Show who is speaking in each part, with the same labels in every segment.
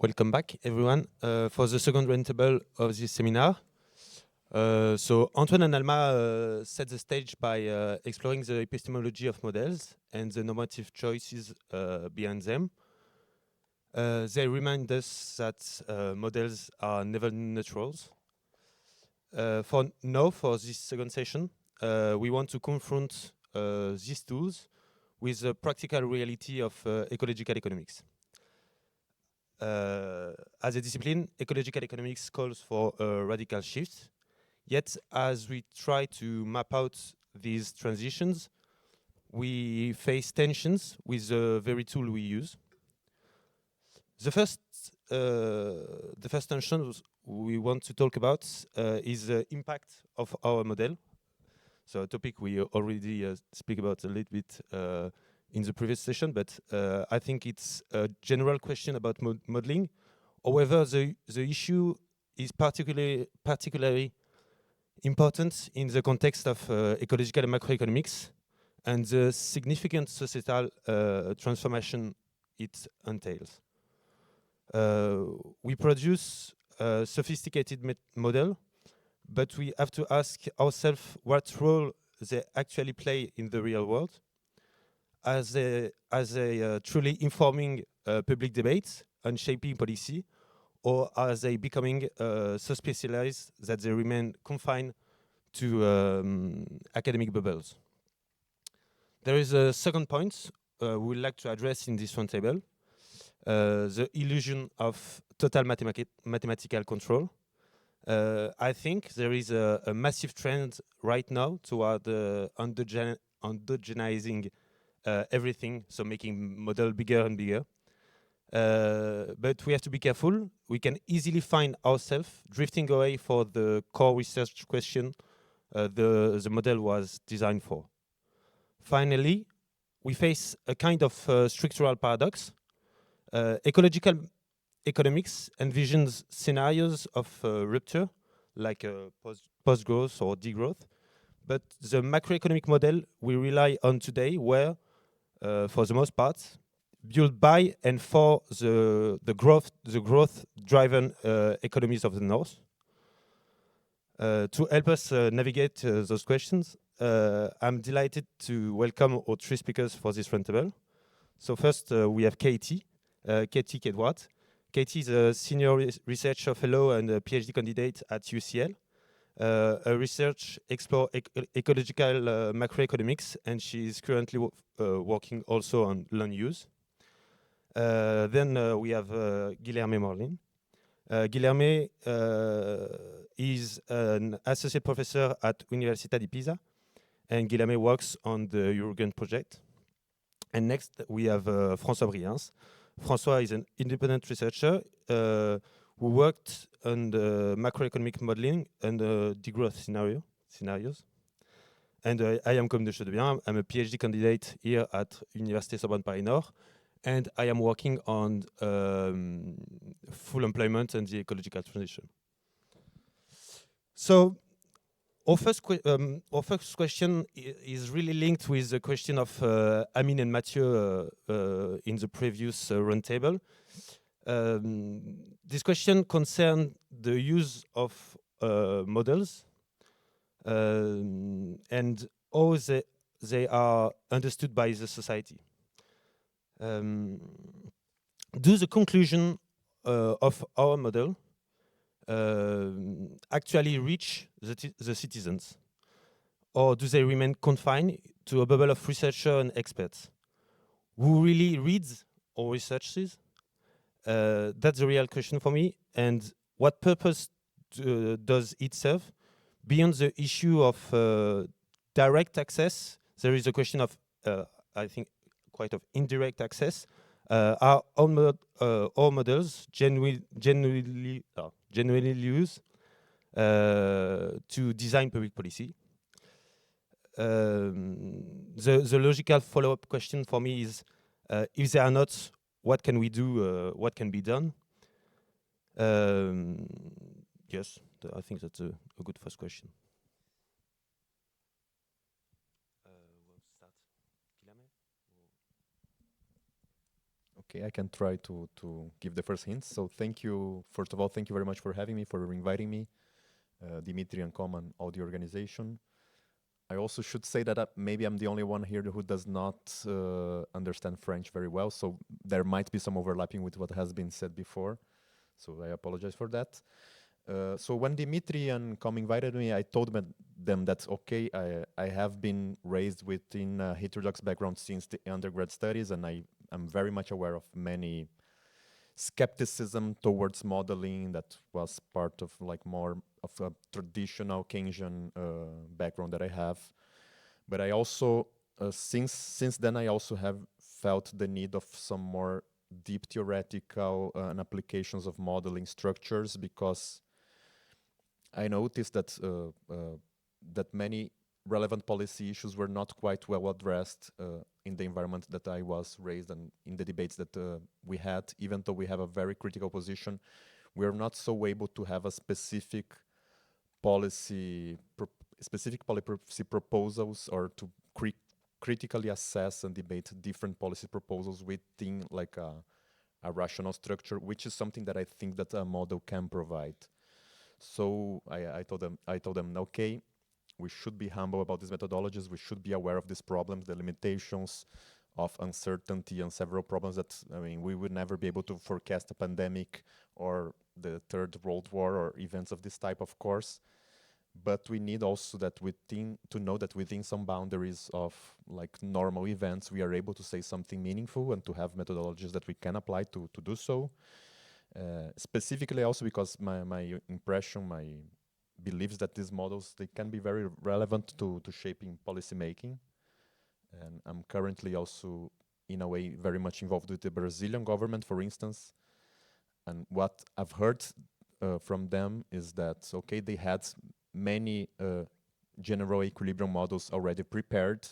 Speaker 1: Welcome back, everyone, for the second roundtable of this seminar. So Antoine and Alma set the stage by exploring the epistemology of models and the normative choices behind them. They remind us that models are never neutrals. For this second session, we want to confront these tools with the practical reality of ecological economics. As a discipline, ecological economics calls for a radical shift. Yet, as we try to map out these transitions, we face tensions with the very tool we use. The first tension we want to talk about is the impact of our model. So a topic we already speak about a little bit in the previous session, but I think it's a general question about modeling. However, the issue is particularly important in the context of ecological and macroeconomics and the significant societal transformation it entails. We produce a sophisticated model, but we have to ask ourselves what role they actually play in the real world. As a truly informing public debate and shaping policy, or are they becoming so specialized that they remain confined to academic bubbles? There is a second point we would like to address in this roundtable, the illusion of total mathematical control. I think there is a massive trend right now toward endogenizing everything, so making model bigger and bigger. But we have to be careful. We can easily find ourselves drifting away for the core research question the model was designed for. Finally, we face a kind of structural paradox. Ecological economics envisions scenarios of rupture, like post-growth or degrowth, but the macroeconomic model we rely on today were, for the most part, built by and for the growth-driven economies of the North. To help us navigate those questions, I'm delighted to welcome our three speakers for this roundtable. So first, we have Katie Edwards. Katie is a senior researcher fellow and a PhD candidate at UCL. Her research explores ecological macroeconomics, and she is currently working also on land use. Then we have Guilherme Morlin. Guilherme is an associate professor at Università de Pisa, and Guilherme works on the European project. And next we have François Briens. François is an independent researcher who worked on the macroeconomic modeling and degrowth scenarios. And I am Comme de Chaudebiens. I'm a PhD candidate here at Université Sorbonne Paris Nord, and I am working on full employment and the ecological transition. So our first question is really linked with the question of Amine and Mathieu in the previous roundtable. This question concerns the use of models and how they are understood by the society. Do the conclusion of our model actually reach the citizens, or do they remain confined to a bubble of researchers and experts? Who really reads our researches? That's the real question for me. And what purpose does it serve? Beyond the issue of direct access, there is a question of, I think, quite of indirect access. Are all models genuinely used to design public policy? The logical follow-up question for me is, if they are not, what can we do? What can be done? Yes, I think that's a good first question. We'll start.
Speaker 2: Okay, I can try to give the first hints. So thank you, first of all, thank you very much for having me, for inviting me, Dimitri and Common Audio Organization. I also should say that maybe I'm the only one here who does not understand French very well, so there might be some overlapping with what has been said before. So I apologize for that. So when Dimitri and Com invited me, I told them that, okay, I have been raised within a heterodox background since the undergrad studies, and I'm very much aware of many skepticism towards modeling that was part of like more of a traditional Keynesian background that I have. But I also, since then, I also have felt the need of some more deep theoretical and applications of modeling structures, because I noticed that that many relevant policy issues were not quite well addressed in the environment that I was raised and in the debates that we had. Even though we have a very critical position, we are not so able to have a specific policy proposals, or to critically assess and debate different policy proposals within like a rational structure, which is something that I think that a model can provide. So I told them, okay, we should be humble about these methodologies. We should be aware of these problems, the limitations of uncertainty, and several problems that, I mean, we would never be able to forecast a pandemic or the Third World War or events of this type, of course. But we need also that to know that within some boundaries of like normal events, we are able to say something meaningful and to have methodologies that we can apply to do so. Specifically also because my impression, my beliefs that these models, they can be very relevant to shaping policy making. And I'm currently also, in a way, very much involved with the Brazilian government, for instance. And what I've heard from them is that, okay, they had many general equilibrium models already prepared,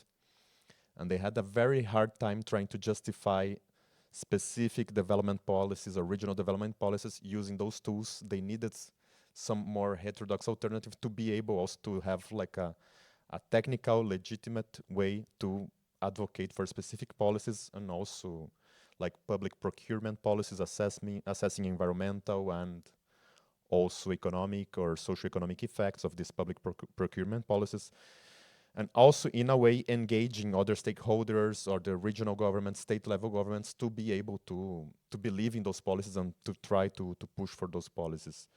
Speaker 2: and they had a very hard time trying to justify specific development policies or regional development policies using those tools. They needed some more heterodox alternative to be able also to have like a technical, legitimate way to advocate for specific policies, and also like public procurement policies, assessing environmental and also economic or socioeconomic effects of these public procurement policies. And also, in a way, engaging other stakeholders or the regional governments, state-level governments, to be able to believe in those policies and to try to push for those policies.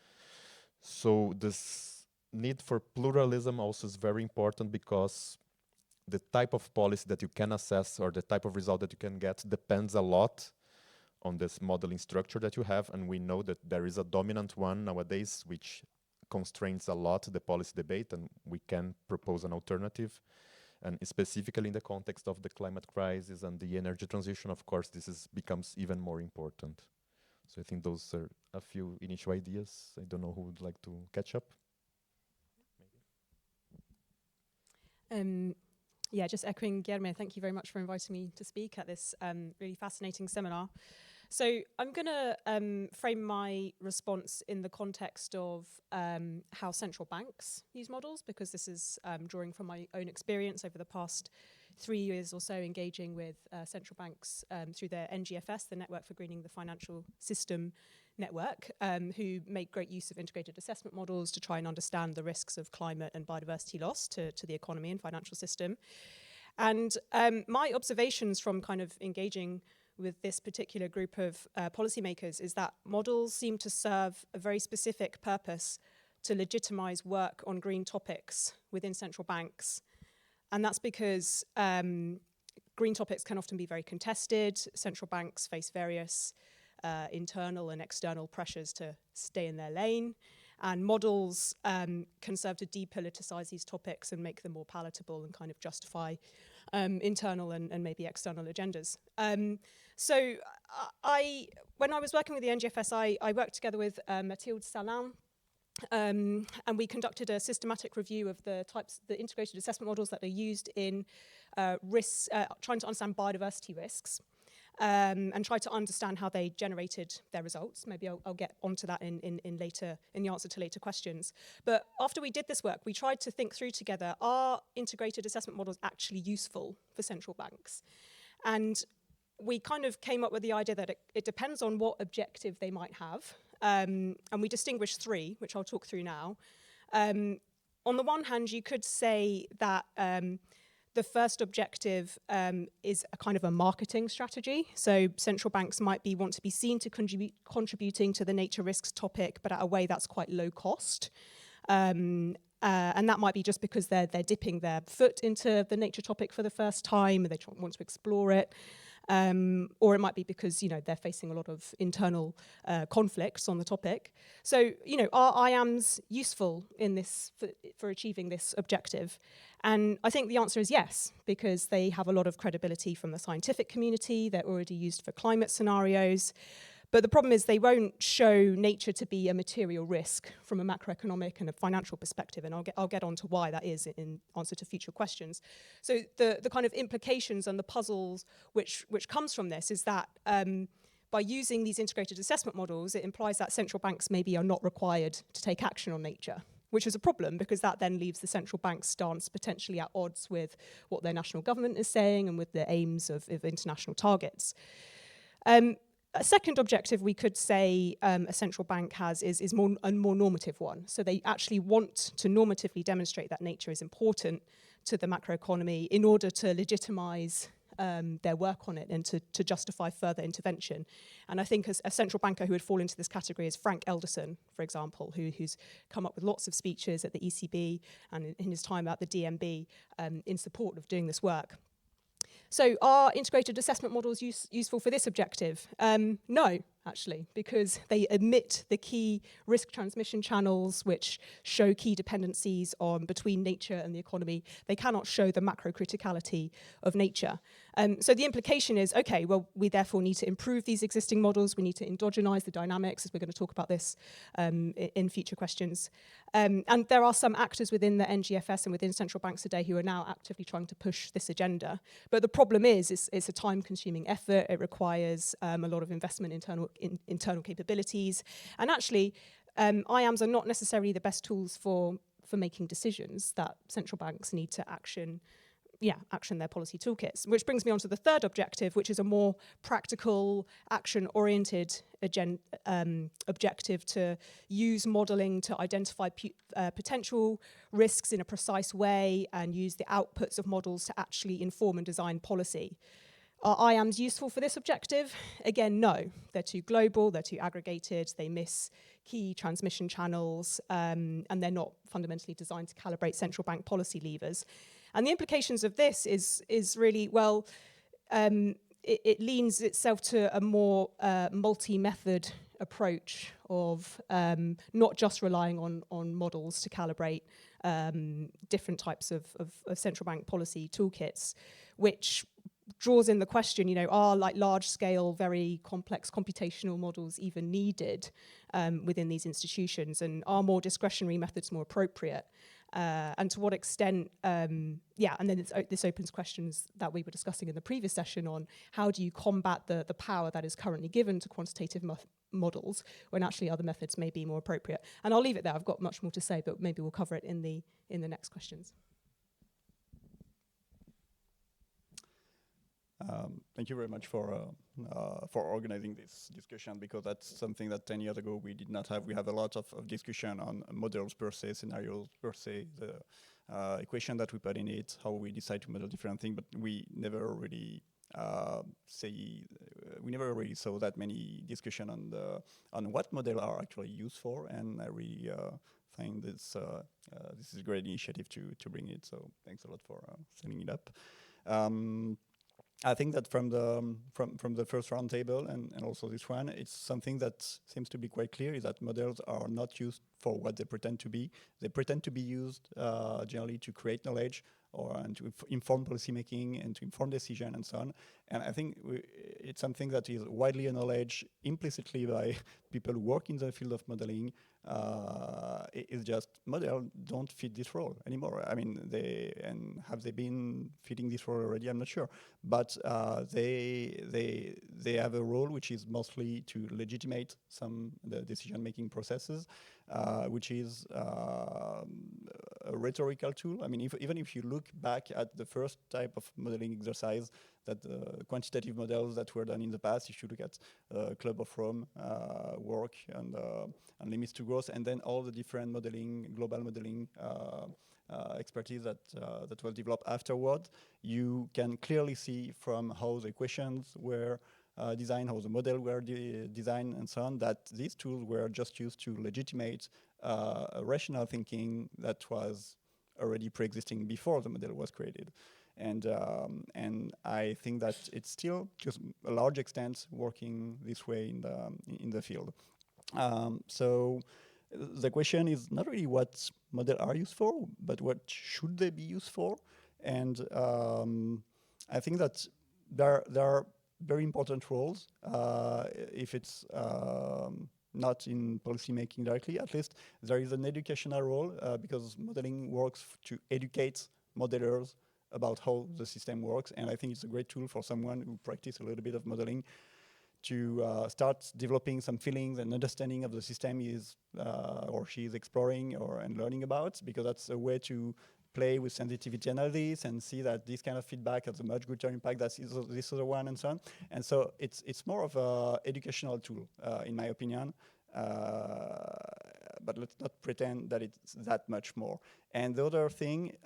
Speaker 2: So this need for pluralism also is very important, because the type of policy that you can assess or the type of result that you can get depends a lot on this modeling structure that you have. And we know that there is a dominant one nowadays, which constrains a lot the policy debate, and we can propose an alternative. And specifically in the context of the climate crisis and the energy transition, of course, this becomes even more important. So I think those are a few initial ideas. I don't know who would like to catch up.
Speaker 3: Yeah, just echoing Guillermo, thank you very much for inviting me to speak at this really fascinating seminar. So I'm going to frame my response in the context of how central banks use models, because this is drawing from my own experience over the past 3 years or so, engaging with central banks through their NGFS, the Network for Greening the Financial System network, who make great use of integrated assessment models to try and understand the risks of climate and biodiversity loss to the economy and financial system. And my observations from kind of engaging with this particular group of policymakers is that models seem to serve a very specific purpose to legitimize work on green topics within central banks. And that's because green topics can often be very contested. Central banks face various internal and external pressures to stay in their lane. And models can serve to depoliticize these topics and make them more palatable and kind of justify internal and maybe external agendas. So when I was working with the NGFS, I worked together with Mathilde Salin, and we conducted a systematic review of the integrated assessment models that are used in trying to understand biodiversity risks. And try to understand how they generated their results. Maybe I'll get onto that in the answer to later questions. But after we did this work, we tried to think through together, are integrated assessment models actually useful for central banks? And we kind of came up with the idea that it depends on what objective they might have. And we distinguish three, which I'll talk through now. On the one hand, you could say that the first objective is a kind of a marketing strategy. So central banks might want to be seen to contributing to the nature risks topic, but at a way that's quite low cost. And that might be just because they're dipping their foot into the nature topic for the first time and they want to explore it. Or it might be because, they're facing a lot of internal conflicts on the topic. So, are IAMs useful in this for achieving this objective? And I think the answer is yes, because they have a lot of credibility from the scientific community. They're already used for climate scenarios. But the problem is they won't show nature to be a material risk from a macroeconomic and a financial perspective, and I'll get on to why that is in answer to future questions. So the kind of implications and the puzzles which comes from this is that by using these integrated assessment models, it implies that central banks maybe are not required to take action on nature, which is a problem because that then leaves the central bank's stance potentially at odds with what their national government is saying and with the aims of international targets. A second objective we could say a central bank has is a more normative one. So they actually want to normatively demonstrate that nature is important to the macroeconomy in order to legitimize their work on it and to justify further intervention. And I think a central banker who would fall into this category is Frank Elderson, for example, who's come up with lots of speeches at the ECB and in his time at the DNB in support of doing this work. So are integrated assessment models useful for this objective? No, actually, because they omit the key risk transmission channels which show key dependencies between nature and the economy. They cannot show the macro criticality of nature. So the implication is, okay, well, we therefore need to improve these existing models. We need to endogenize the dynamics, as we're going to talk about this in future questions. And there are some actors within the NGFS and within central banks today who are now actively trying to push this agenda. But the problem is it's a time-consuming effort. It requires a lot of investment in internal capabilities. And actually, IAMs are not necessarily the best tools for making decisions that central banks need to action their policy toolkits. Which brings me on to the third objective, which is a more practical, action-oriented objective to use modelling to identify potential risks in a precise way and use the outputs of models to actually inform and design policy. Are IAMs useful for this objective? Again, no. They're too global, they're too aggregated, they miss key transmission channels, and they're not fundamentally designed to calibrate central bank policy levers. And the implications of this is really, well, it leans itself to a more multi-method approach of not just relying on models to calibrate different types of central bank policy toolkits, which draws in the question, are like large-scale, very complex computational models even needed within these institutions, and are more discretionary methods more appropriate? And to what extent, and then this opens questions that we were discussing in the previous session on how do you combat the power that is currently given to quantitative models when actually other methods may be more appropriate. And I'll leave it there. I've got much more to say, but maybe we'll cover it in the next questions.
Speaker 4: Thank you very much for organizing this discussion, because that's something that 10 years ago we did not have. We have a lot of discussion on models per se, scenarios per se, the equation that we put in it, how we decide to model different things, but we never really saw that many discussion on what models are actually used for, and I really think this is a great initiative to bring it. So thanks a lot for setting it up. I think that from the first roundtable and also this one, it's something that seems to be quite clear, is that models are not used for what they pretend to be. They pretend to be used generally to create knowledge and to inform policymaking and to inform decision and so on. And I think it's something that is widely acknowledged implicitly by people who work in the field of modeling. It's just models don't fit this role anymore. I mean, have they been fitting this role already? I'm not sure, but they have a role which is mostly to legitimate the decision-making processes, which is a rhetorical tool. I mean, even if you look look back at the first type of modeling exercise, that quantitative models that were done in the past, if you look at Club of Rome work and limits to growth, and then all the different modeling, global modeling expertise that was developed afterward, you can clearly see from how the equations were designed, how the model were designed, and so on, that these tools were just used to legitimate rational thinking that was already pre-existing before the model was created. And I think that it's still, to a large extent, working this way in the field. So the question is not really what models are used for, but what should they be used for? And I think that there are very important roles. If it's not in policymaking directly, at least there is an educational role because modeling works to educate modelers about how the system works. And I think it's a great tool for someone who practices a little bit of modeling to start developing some feelings and understanding of the system he is or she is exploring and learning about, because that's a way to play with sensitivity analysis and see that this kind of feedback has a much greater impact than this other one, and so on. And so it's more of an educational tool, in my opinion. But let's not pretend that it's that much more. And the other thing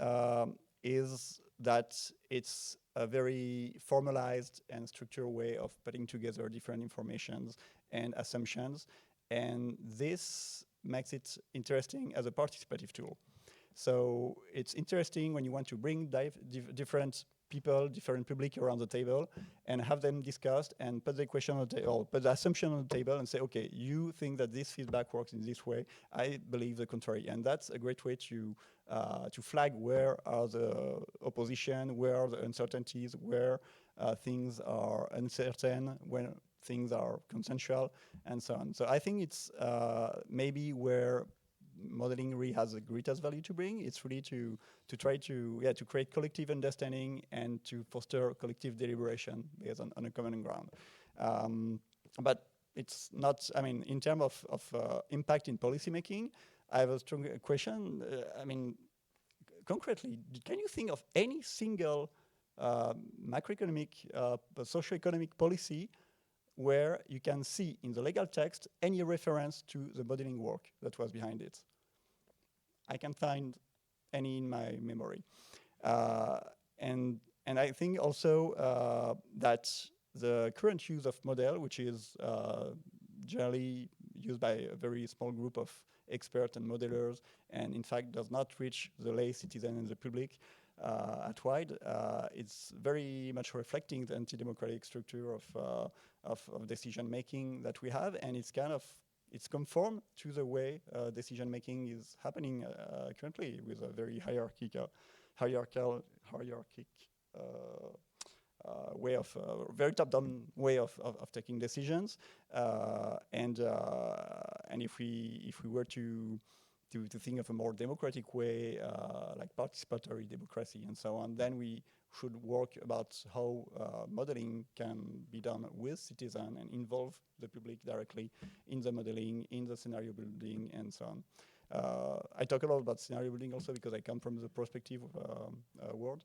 Speaker 4: is that it's a very formalized and structured way of putting together different informations and assumptions. And this makes it interesting as a participative tool. So it's interesting when you want to bring different people, different public around the table and have them discussed and put the question on the table, or put the assumption on the table and say, okay, you think that this feedback works in this way. I believe the contrary. And that's a great way to flag where are the opposition, where are the uncertainties, where things are uncertain, when things are consensual, and so on. So I think it's maybe where modeling really has the greatest value to bring. It's really to try to create collective understanding and to foster collective deliberation based on a common ground. But it's not, I mean, in terms of impact in policymaking, I have a strong question. I mean, concretely, can you think of any single macroeconomic, socioeconomic policy where you can see in the legal text any reference to the modeling work that was behind it? I can't find any in my memory. And I think also that the current use of model, which is generally used by a very small group of experts and modelers, and in fact does not reach the lay citizen and the public at wide, it's very much reflecting the anti-democratic structure of decision making that we have, and it's conform to the way decision making is happening currently, with a very hierarchic way of very top-down way of taking decisions, and if we were to think of a more democratic way, like participatory democracy and so on, then we should work about how modeling can be done with citizens and involve the public directly in the modeling, in the scenario building, and so on. I talk a lot about scenario building also because I come from the prospective world.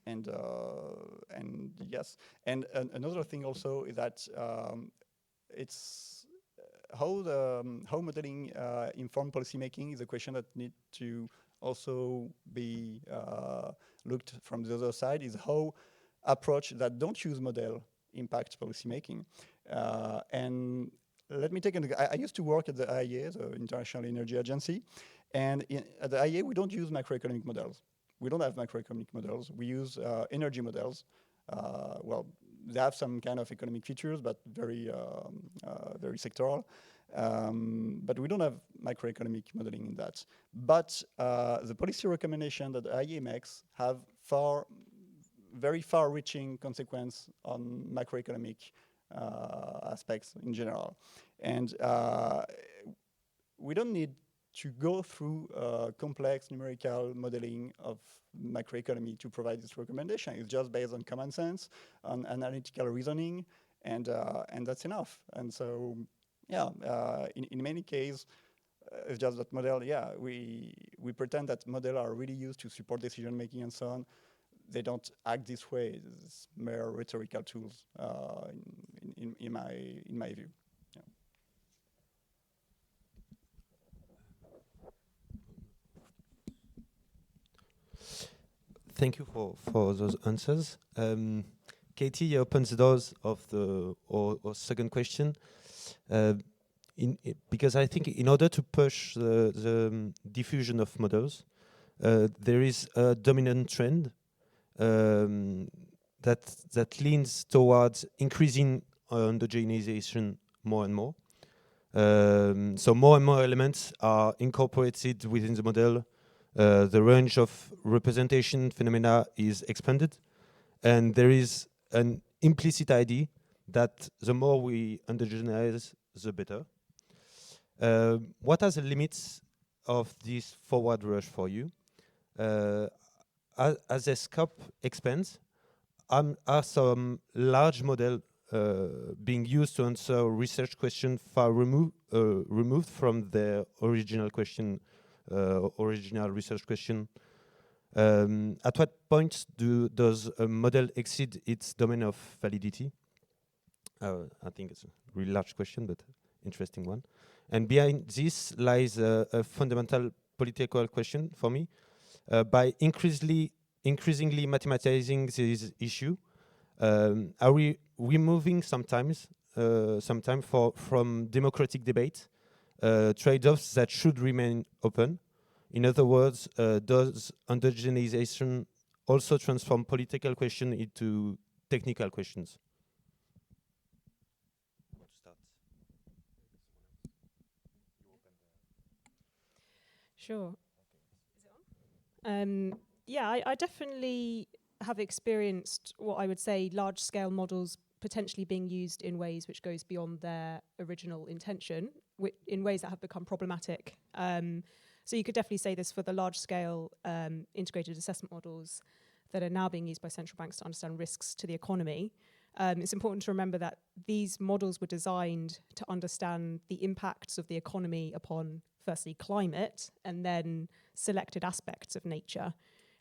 Speaker 4: And yes, and another thing also is that it's how modeling inform policymaking is a question that needs to also be looked from the other side, is how approach that don't use model impact policymaking. And let me take I used to work at the IEA, the International Energy Agency, and at the IEA we don't use macroeconomic models. We don't have macroeconomic models. We use energy models. Well, they have some kind of economic features, but very sectoral. But we don't have macroeconomic modeling in that. But the policy recommendation that the IEA makes have very far-reaching consequence on macroeconomic aspects in general. And we don't need to go through complex numerical modeling of macroeconomy to provide this recommendation. It's just based on common sense, on analytical reasoning, and that's enough. And so, yeah, in many cases, it's just that model, yeah, we pretend that models are really used to support decision making and so on. They don't act this way. It's mere rhetorical tools in my view. Yeah.
Speaker 1: Thank you for those answers. Katie opens the doors of our second question. Because I think in order to push the diffusion of models, there is a dominant trend that leans towards increasing homogenization more and more. So more and more elements are incorporated within the model. The range of representation phenomena is expanded, and there is an implicit idea that the more we homogenize, the better. What are the limits of this forward rush for you? As the scope expands, are some large models being used to answer research questions far removed from their original question, original research question? At what point does a model exceed its domain of validity? I think it's a really large question, but interesting one. And behind this lies a fundamental political question for me. By increasingly mathematizing this issue, are we removing sometimes from democratic debate trade-offs that should remain open? In other words, does homogenization also transform political questions into technical questions?
Speaker 3: Sure. Yeah, I definitely have experienced what I would say large-scale models potentially being used in ways which goes beyond their original intention, in ways that have become problematic. So you could definitely say this for the large-scale integrated assessment models that are now being used by central banks to understand risks to the economy. It's important to remember that these models were designed to understand the impacts of the economy upon, firstly, climate, and then selected aspects of nature.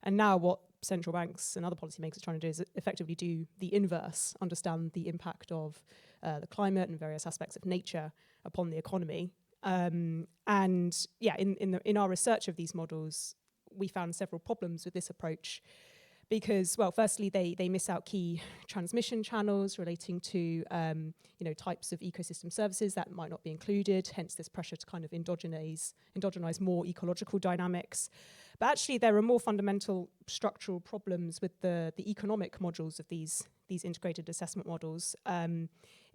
Speaker 3: And now what central banks and other policymakers are trying to do is effectively do the inverse, understand the impact of the climate and various aspects of nature upon the economy. And yeah, in our research of these models, we found several problems with this approach because, well, firstly, they miss out key transmission channels relating to types of ecosystem services that might not be included, hence this pressure to kind of endogenize more ecological dynamics. But actually, there are more fundamental structural problems with the economic modules of these integrated assessment models,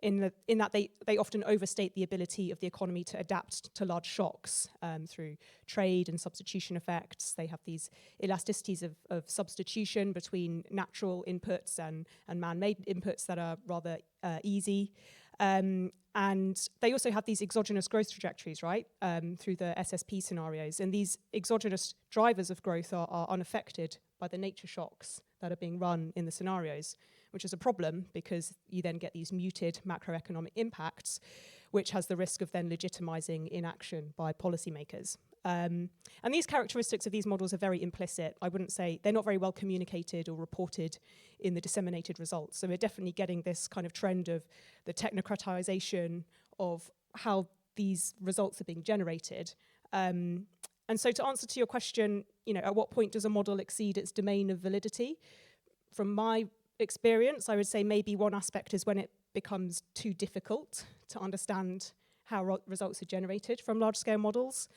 Speaker 3: in that they often overstate the ability of the economy to adapt to large shocks through trade and substitution effects. They have these elasticities of substitution between natural inputs and man-made inputs that are rather easy. And they also have these exogenous growth trajectories, right, through the SSP scenarios. And these exogenous drivers of growth are unaffected by the nature shocks that are being run in the scenarios, which is a problem because you then get these muted macroeconomic impacts, which has the risk of then legitimizing inaction by policymakers. And these characteristics of these models are very implicit. I wouldn't say they're not very well communicated or reported in the disseminated results. So we're definitely getting this kind of trend of the technocratization of how these results are being generated. And so to answer to your question, at what point does a model exceed its domain of validity? From my experience, I would say maybe one aspect is when it becomes too difficult to understand how results are generated from large-scale models.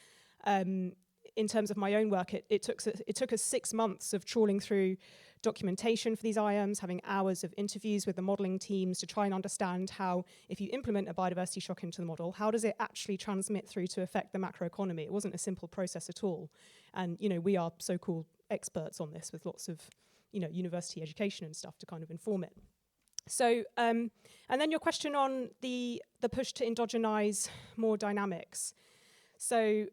Speaker 3: In terms of my own work, it took us 6 months of trawling through documentation for these IAMs, having hours of interviews with the modelling teams to try and understand how, if you implement a biodiversity shock into the model, how does it actually transmit through to affect the macroeconomy? It wasn't a simple process at all. And, we are so-called experts on this with lots of, university education and stuff to kind of inform it. So, and then your question on the push to endogenize more dynamics. So,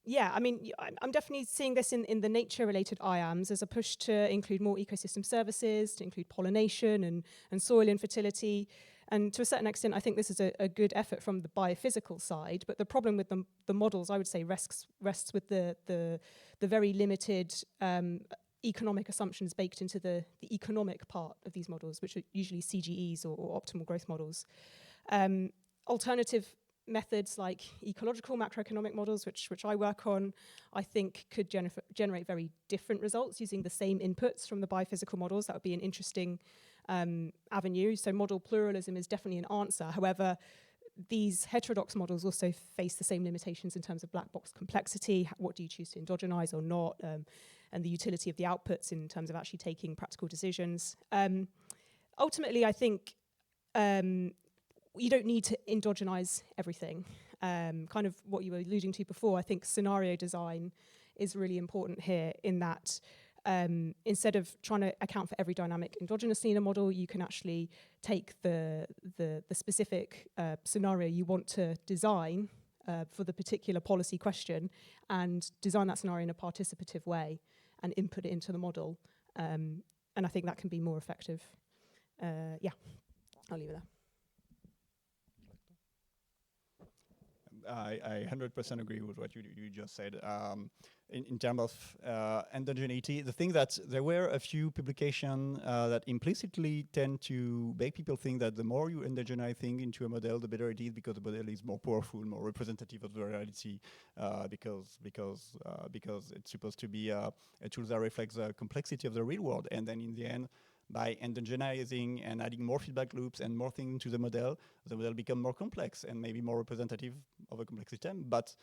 Speaker 3: yeah, I mean, I'm definitely seeing this in the nature-related IAMs as a push to include more ecosystem services, to include pollination and soil infertility. And to a certain extent, I think this is a good effort from the biophysical side, but the problem with the models, I would say, rests with the very limited economic assumptions baked into the economic part of these models, which are usually CGEs or optimal growth models. Alternative methods like ecological macroeconomic models, which I work on, I think could generate very different results using the same inputs from the biophysical models. That would be an interesting avenue. So model pluralism is definitely an answer. However, these heterodox models also face the same limitations in terms of black box complexity. What do you choose to endogenize or not? And the utility of the outputs in terms of actually taking practical decisions. Ultimately, I think you don't need to endogenize everything. Kind of what you were alluding to before, I think scenario design is really important here in that instead of trying to account for every dynamic endogenously in a model, you can actually take the specific scenario you want to design for the particular policy question and design that scenario in a participative way and input it into the model. And I think that can be more effective. Yeah, I'll leave it there.
Speaker 4: I 100% agree with what you just said. In terms of endogeneity, the thing that there were a few publications that implicitly tend to make people think that the more you endogenize things into a model, the better it is, because the model is more powerful, more representative of the reality, because it's supposed to be a tool that reflects the complexity of the real world. And then in the end, by endogenizing and adding more feedback loops and more things to the model become more complex and maybe more representative of a complex system. But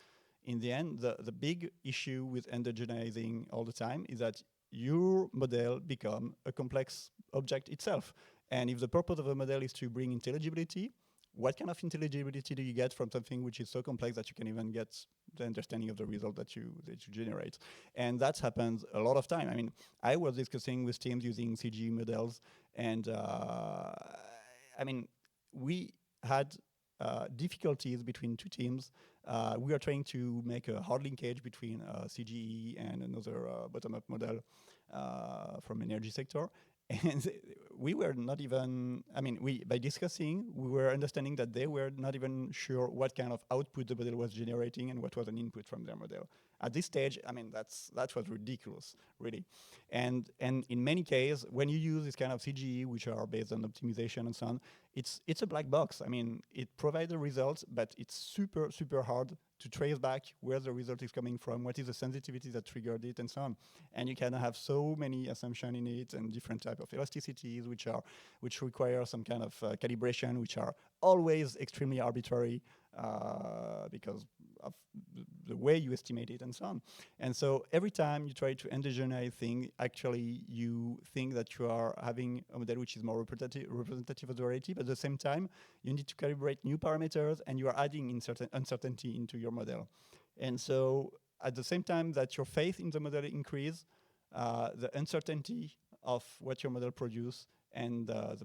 Speaker 4: in the end, the big issue with endogenizing all the time is that your model become a complex object itself. And if the purpose of a model is to bring intelligibility, what kind of intelligibility do you get from something which is so complex that you can even get the understanding of the result that you generate? And that happens a lot of time. I mean, I was discussing with teams using CGE models, and I mean, we had difficulties between two teams. We are trying to make a hard linkage between CGE and another bottom-up model from energy sector. And we were not even, I mean, by discussing, we were understanding that they were not even sure what kind of output the model was generating and what was an input from their model. At this stage, I mean, that was ridiculous, really. And in many cases, when you use this kind of CGE, which are based on optimization and so on, it's a black box. I mean, it provides the results, but it's super, super hard to trace back where the result is coming from, what is the sensitivity that triggered it, and so on. And you can have so many assumptions in it and different type of elasticities, which require some kind of calibration, which are always extremely arbitrary because of the way you estimate it and so on. And so every time you try to endogenize things, actually you think that you are having a model which is more representative of the reality, but at the same time, you need to calibrate new parameters and you are adding uncertainty into your model. And so at the same time that your faith in the model increase, the uncertainty of what your model produces and the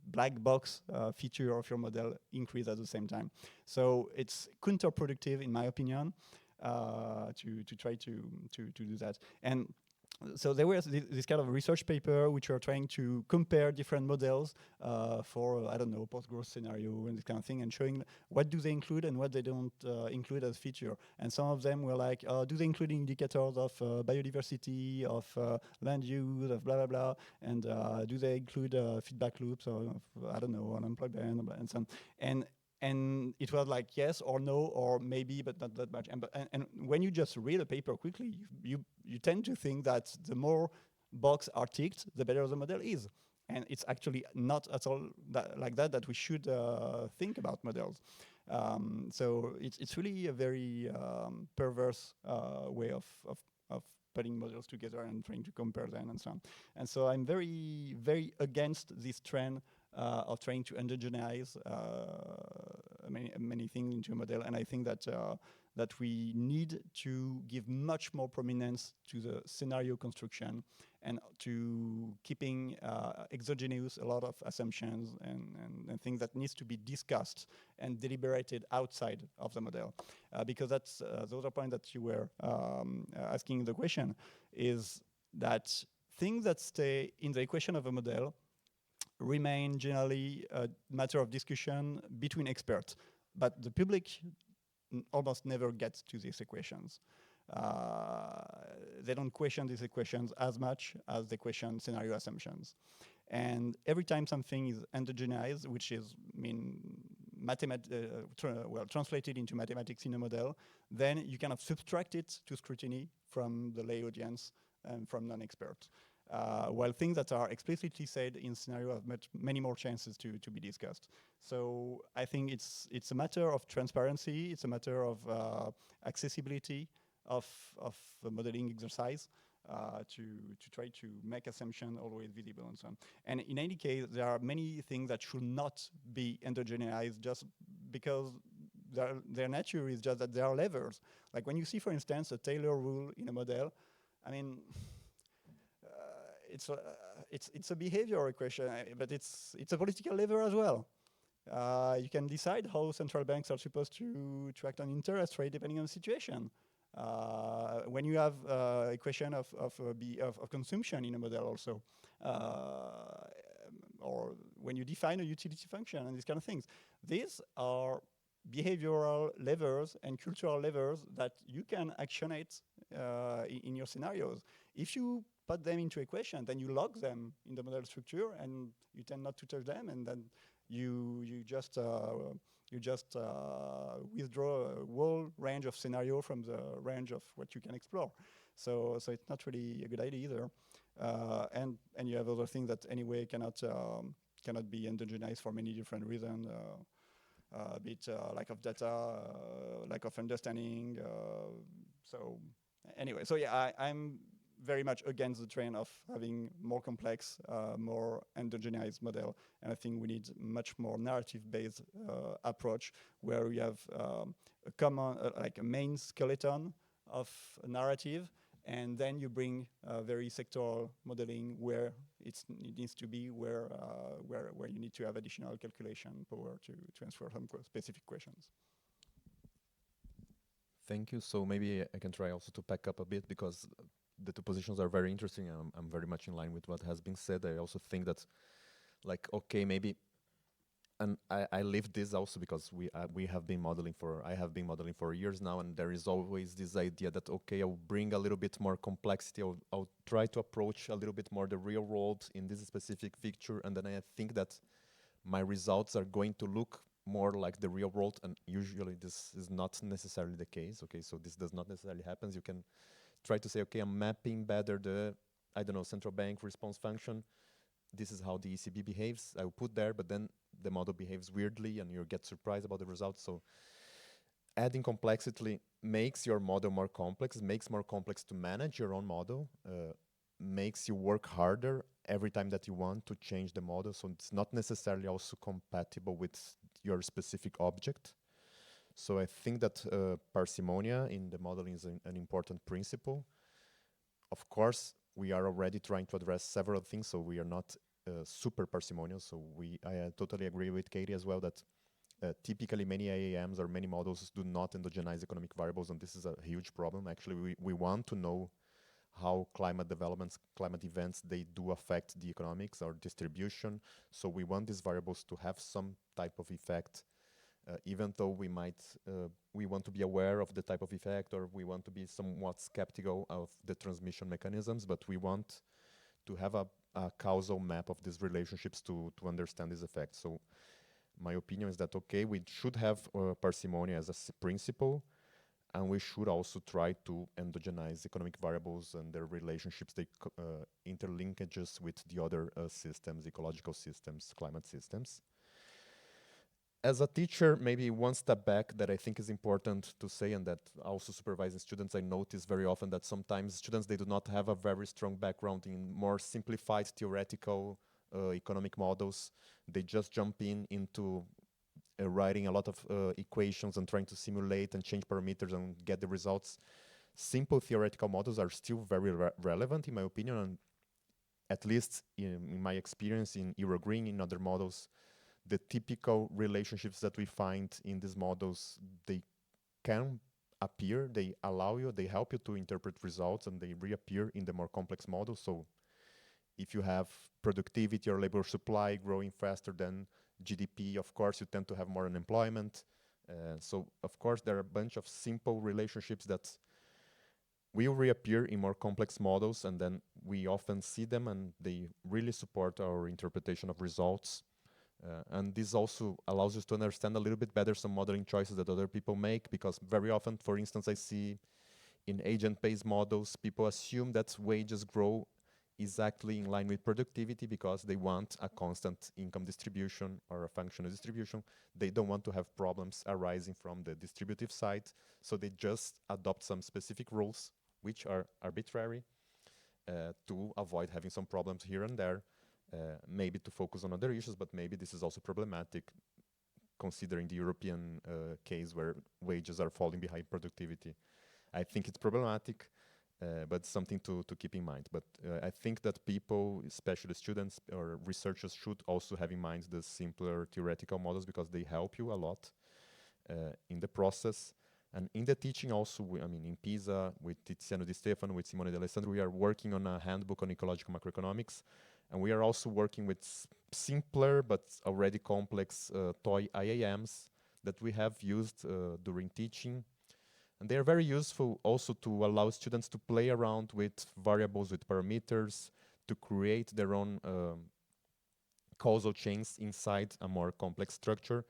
Speaker 4: black box feature of your model increase at the same time. So it's counterproductive, in my opinion, to try to do that. And so there was this kind of research paper which are trying to compare different models for, I don't know, post-growth scenario and this kind of thing, and showing what do they include and what they don't include as feature. And some of them were like, do they include indicators of biodiversity, of land use, of blah, blah, blah, and do they include feedback loops or, I don't know, unemployment and so on. And it was like yes or no or maybe, but not that much. And when you just read a paper quickly, you tend to think that the more boxes are ticked, the better the model is. And it's actually not at all like that we should think about models. So it's really a very perverse way of putting models together and trying to compare them and so on. And so I'm very, very against this trend of trying to endogenize many things into a model. And I think that we need to give much more prominence to the scenario construction and to keeping exogenous a lot of assumptions and things that needs to be discussed and deliberated outside of the model. Because that's the other point that you were asking the question, is that things that stay in the equation of a model remain generally a matter of discussion between experts. But the public almost never gets to these equations. They don't question these equations as much as they question scenario assumptions. And every time something is endogenized, which is translated into mathematics in a model, then you kind of subtract it to scrutiny from the lay audience and from non-experts. While things that are explicitly said in scenario have many more chances to be discussed. So I think it's a matter of transparency, it's a matter of accessibility of the modeling exercise to try to make assumption always visible and so on. And in any case, there are many things that should not be endogenized just because their nature is just that there are levers. Like when you see, for instance, a Taylor rule in a model, I mean, it's a behavioral equation, but it's a political lever as well. You can decide how central banks are supposed to act on interest rate depending on the situation. When you have a question of consumption in a model also, or when you define a utility function and these kind of things, these are behavioral levers and cultural levers that you can actionate in your scenarios. If you put them into equation, then you log them in the model structure and you tend not to touch them, and then you just withdraw a whole range of scenario from the range of what you can explore. So it's not really a good idea either. And you have other things that anyway cannot be endogenized for many different reasons. Be it lack of data, lack of understanding. So anyway, so yeah, I'm very much against the trend of having more complex, more endogenized model. And I think we need much more narrative-based approach where we have a common, like a main skeleton of a narrative, and then you bring very sectoral modeling where it needs to be, where you need to have additional calculation power to answer some specific questions.
Speaker 2: Thank you. So maybe I can try also to pack up a bit, because the two positions are very interesting. I'm very much in line with what has been said. I also think that, like, okay, maybe, and I live this also because I have been modeling for years now, and there is always this idea that, okay, I'll bring a little bit more complexity, I'll try to approach a little bit more the real world in this specific picture, and then I think that my results are going to look more like the real world, and usually this is not necessarily the case. Okay, so this does not necessarily happen. You can try to say, okay, I'm mapping better the, I don't know, central bank response function. This is how the ECB behaves. I will put there, but then the model behaves weirdly and you get surprised about the results. So adding complexity makes your model more complex, makes more complex to manage your own model, makes you work harder every time that you want to change the model. So it's not necessarily also compatible with your specific object. So I think that parsimony in the modeling is an important principle. Of course, we are already trying to address several things, so we are not super parsimonious. So I totally agree with Katie as well that typically many IAMs or many models do not endogenize economic variables, and this is a huge problem. Actually, we want to know how climate developments, climate events, they do affect the economics or distribution. So we want these variables to have some type of effect, even though we want to be aware of the type of effect, or we want to be somewhat skeptical of the transmission mechanisms, but we want to have a causal map of these relationships to understand these effects. So my opinion is that, okay, we should have parsimony as a principle, and we should also try to endogenize economic variables and their relationships, the interlinkages with the other systems, ecological systems, climate systems. As a teacher, maybe one step back that I think is important to say, and that also supervising students, I notice very often that sometimes students, they do not have a very strong background in more simplified theoretical economic models. They just jump into writing a lot of equations and trying to simulate and change parameters and get the results. Simple theoretical models are still very relevant, in my opinion, and at least in my experience in Eurogreen, in other models, the typical relationships that we find in these models, they can appear, they allow you, they help you to interpret results, and they reappear in the more complex models. So if you have productivity or labor supply growing faster than GDP, of course, you tend to have more unemployment. So, of course, there are a bunch of simple relationships that will reappear in more complex models, and then we often see them, and they really support our interpretation of results. And this also allows us to understand a little bit better some modeling choices that other people make, because very often, for instance, I see in agent-based models, people assume that wages grow exactly in line with productivity because they want a constant income distribution or a functional distribution. They don't want to have problems arising from the distributive side, so they just adopt some specific rules, which are arbitrary, to avoid having some problems here and there, maybe to focus on other issues, but maybe this is also problematic considering the European case where wages are falling behind productivity. I think it's problematic, but something to keep in mind. But I think that people, especially students or researchers, should also have in mind the simpler theoretical models, because they help you a lot in the process. And in the teaching also, I mean, in PISA, with Tiziano Di Stefano, with Simone D'Alessandro, we are working on a handbook on ecological macroeconomics. And we are also working with simpler but already complex toy IAMs that we have used during teaching. And they are very useful also to allow students to play around with variables, with parameters, to create their own causal chains inside a more complex structure.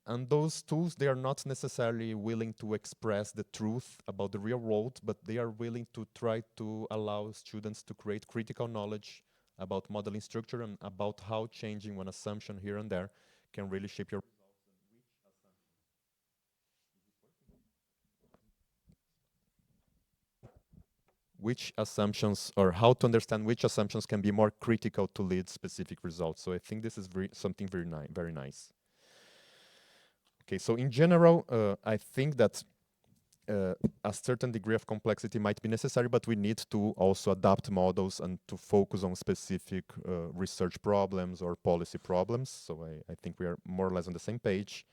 Speaker 2: And those tools, they are not necessarily willing to express the truth about the real world, but they are willing to try to allow students to create critical knowledge about modeling structure and about how changing one assumption here and there can really shape your which assumptions, or how to understand which assumptions can be more critical to lead specific results. So I think this is something very nice. Okay, so in general, I think that a certain degree of complexity might be necessary, but we need to also adapt models and to focus on specific research problems or policy problems. So I think we are more or less on the same page.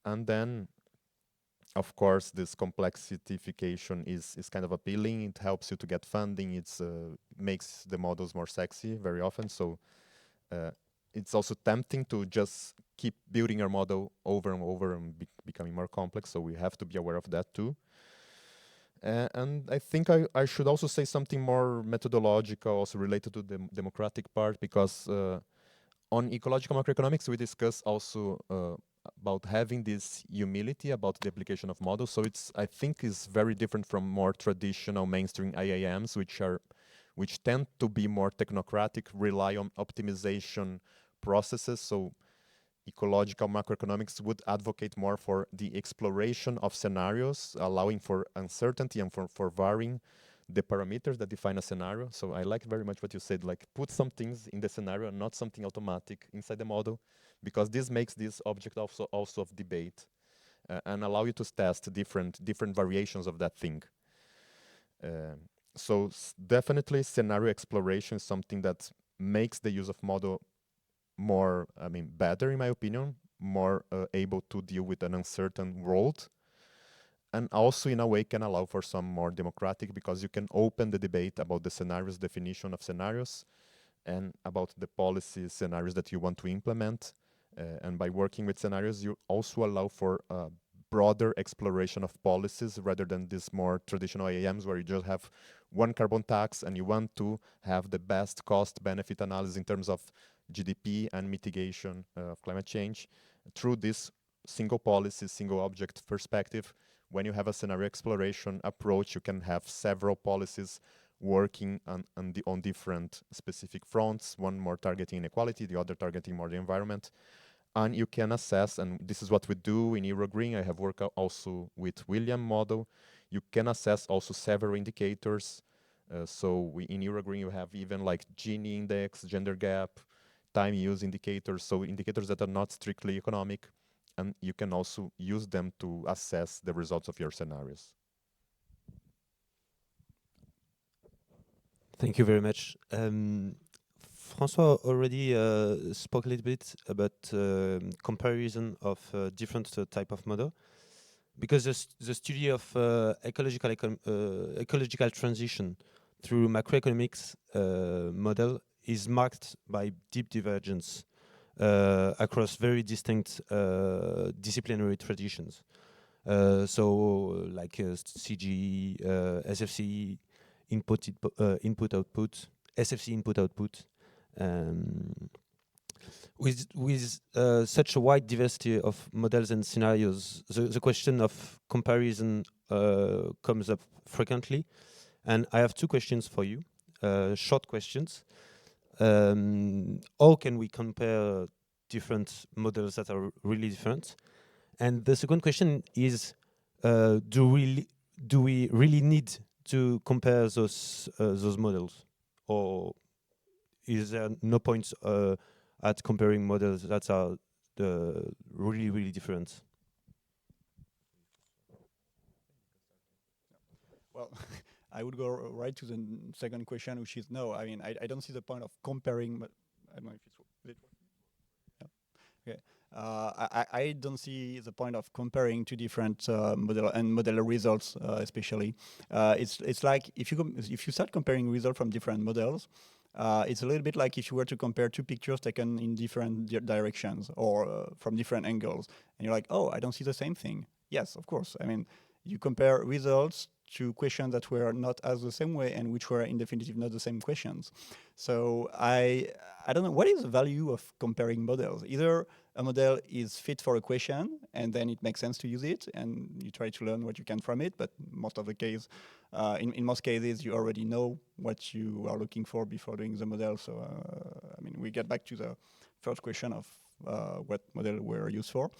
Speaker 2: And then, of course, this complexification is kind of appealing. It helps you to get funding. It makes the models more sexy very often. So it's also tempting to just keep building our model over and over and becoming more complex. So we have to be aware of that too. And I think I should also say something more methodological, also related to the democratic part, because on ecological macroeconomics, we discuss also about having this humility about the application of models. So I think is very different from more traditional mainstream IAMs, which tend to be more technocratic, rely on optimization processes. So ecological macroeconomics would advocate more for the exploration of scenarios, allowing for uncertainty and for varying the parameters that define a scenario. So I like very much what you said, like put some things in the scenario and not something automatic inside the model, because this makes this object also of debate and allow you to test different variations of that thing. So definitely scenario exploration is something that makes the use of model more, better in my opinion, more able to deal with an uncertain world, and also in a way can allow for some more democratic, because you can open the debate about the scenarios, definition of scenarios, and about the policy scenarios that you want to implement. And by working with scenarios, you also allow for broader exploration of policies rather than these more traditional IAMs where you just have one carbon tax and you want to have the best cost-benefit analysis in terms of GDP and mitigation of climate change. Through this single policy, single object perspective, when you have a scenario exploration approach, you can have several policies working on different specific fronts, one more targeting inequality, the other targeting more the environment. And you can assess, and this is what we do in Eurogreen. I have worked also with William model. You can assess also several indicators. So in Eurogreen, you have even like Gini index, gender gap, time use indicators, so indicators that are not strictly economic, and you can also use them to assess the results of your scenarios.
Speaker 1: Thank you very much. François already spoke a little bit about comparison of different type of model, because the study of ecological transition through macroeconomics model is marked by deep divergence across very distinct disciplinary traditions. So like CG, SFC, input-output, SFC input-output. With such a wide diversity of models and scenarios, the question of comparison comes up frequently. And I have two questions for you, short questions. How can we compare different models that are really different? And the second question is, do we really need to compare those models, or is there no point at comparing models that are really different?
Speaker 4: Well, I would go right to the second question, which is no. I mean, I don't see the point of comparing. I don't know if it's yeah. Okay. I don't see the point of comparing two different model results, especially. It's like if you start comparing results from different models, it's a little bit like if you were to compare two pictures taken in different directions or from different angles, and you're like, oh, I don't see the same thing. Yes, of course. I mean, you compare results to questions that were not asked the same way and which were in definitive not the same questions. So I don't know, what is the value of comparing models? Either a model is fit for a question and then it makes sense to use it and you try to learn what you can from it, but most of the case, in most cases, you already know what you are looking for before doing the model. So I mean, we get back to the first question of what model were used for.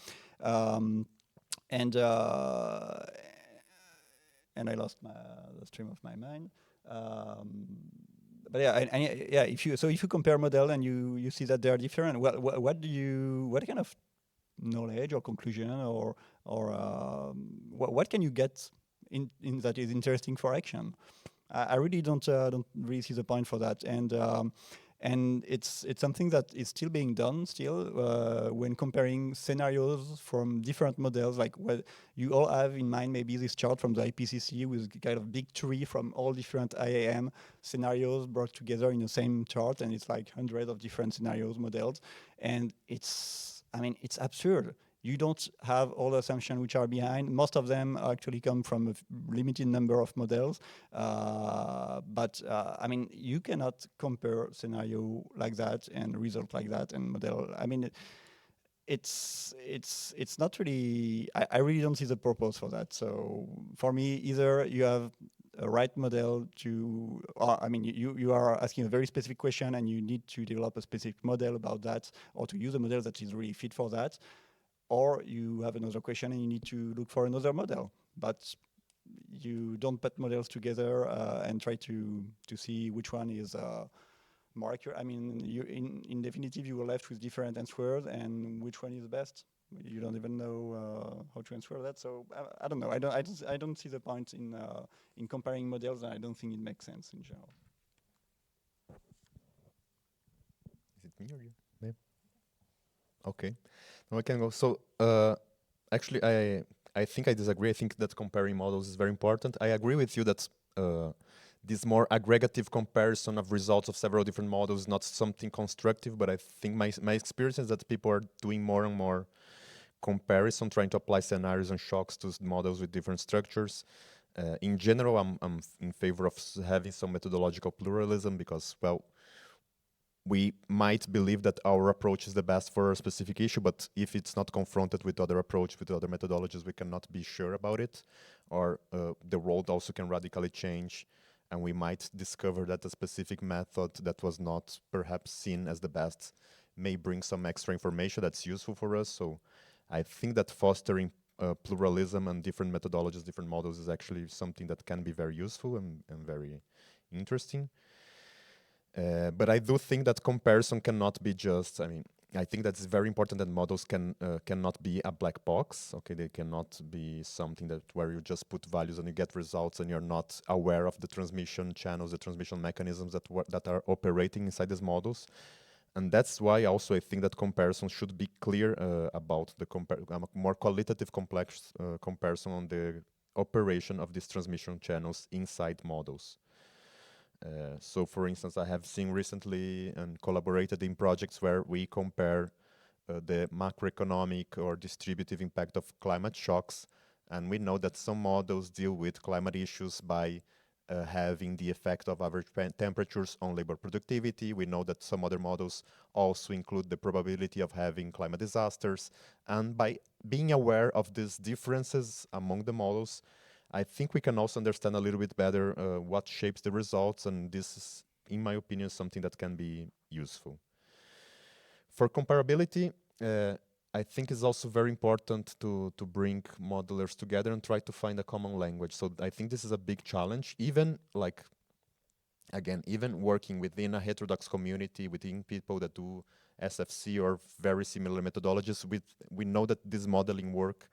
Speaker 4: And I lost the stream of my mind. But yeah, if you compare model and you see that they are different, what kind of knowledge or conclusion or what can you get in that is interesting for action? I really don't really see the point for that, and it's something that is still being done when comparing scenarios from different models. Like what you all have in mind, maybe this chart from the IPCC with kind of big tree from all different IAM scenarios brought together in the same chart, and it's like hundreds of different scenarios modeled, and it's absurd. You don't have all the assumptions which are behind. Most of them actually come from a limited number of models. But I mean, you cannot compare scenario like that and result like that and model. I mean, it's not really. I really don't see the purpose for that. So for me, either you have a right model I mean, you are asking a very specific question and you need to develop a specific model about that, or to use a model that is really fit for that. Or you have another question and you need to look for another model, but you don't put models together and try to see which one is more accurate. I mean, in definitive, you were left with different answers, and which one is best? You don't even know how to answer that. So I don't know. I don't see the point in comparing models, and I don't think it makes sense in general.
Speaker 2: Is it me or you? Yeah. Okay. Now I can go. So actually, I think I disagree. I think that comparing models is very important. I agree with you that this more aggregative comparison of results of several different models is not something constructive, but I think my experience is that people are doing more and more comparison, trying to apply scenarios and shocks to models with different structures. In general, I'm in favor of having some methodological pluralism because, well, we might believe that our approach is the best for a specific issue, but if it's not confronted with other approach, with other methodologies, we cannot be sure about it, or the world also can radically change, and we might discover that a specific method that was not perhaps seen as the best may bring some extra information that's useful for us. So I think that fostering pluralism and different methodologies, different models is actually something that can be very useful and very interesting. But I do think that comparison cannot be just, I mean, I think that's very important that models cannot be a black box. Okay, they cannot be something that where you just put values and you get results and you're not aware of the transmission channels, the transmission mechanisms that are operating inside these models. And that's why also I think that comparison should be clear about the more qualitative complex comparison on the operation of these transmission channels inside models. So, for instance, I have seen recently and collaborated in projects where we compare the macroeconomic or distributive impact of climate shocks. And we know that some models deal with climate issues by having the effect of average temperatures on labor productivity. We know that some other models also include the probability of having climate disasters. And by being aware of these differences among the models, I think we can also understand a little bit better what shapes the results, and this is, in my opinion, something that can be useful. For comparability, I think it's also very important to bring modelers together and try to find a common language. So I think this is a big challenge, even even working within a heterodox community, within people that do SFC or very similar methodologies, we know that this modeling work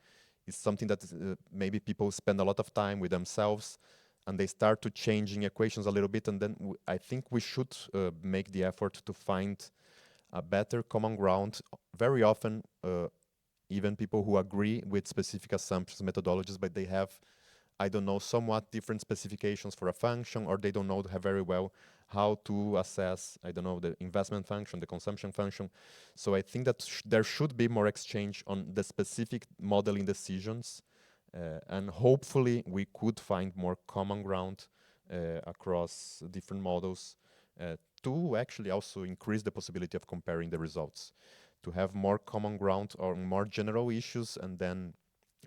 Speaker 2: is something that maybe people spend a lot of time with themselves and they start to changing equations a little bit, and then I think we should make the effort to find a better common ground. Very often, even people who agree with specific assumptions, methodologies, but they have, I don't know, somewhat different specifications for a function, or they don't know very well how to assess, I don't know, the investment function, the consumption function. So I think that there should be more exchange on the specific modeling decisions, and hopefully we could find more common ground across different models to actually also increase the possibility of comparing the results, to have more common ground on more general issues, and then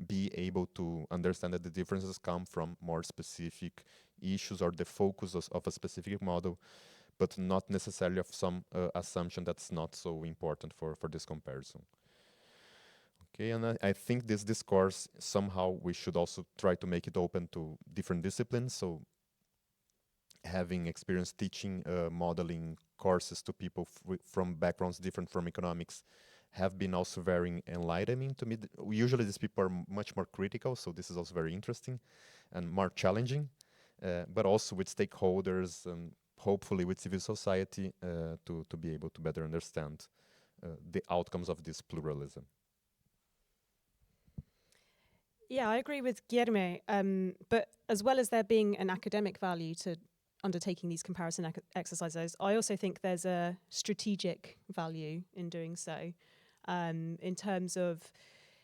Speaker 2: be able to understand that the differences come from more specific issues or the focus of a specific model, but not necessarily of some assumption that's not so important for this comparison. Okay, and I think this discourse, somehow we should also try to make it open to different disciplines. So having experience teaching modeling courses to people from backgrounds different from economics have been also very enlightening to me. Usually these people are much more critical, so this is also very interesting and more challenging, but also with stakeholders and hopefully with civil society to be able to better understand the outcomes of this pluralism.
Speaker 3: Yeah, I agree with Guillermo, but as well as there being an academic value to undertaking these comparison exercises, I also think there's a strategic value in doing so, in terms of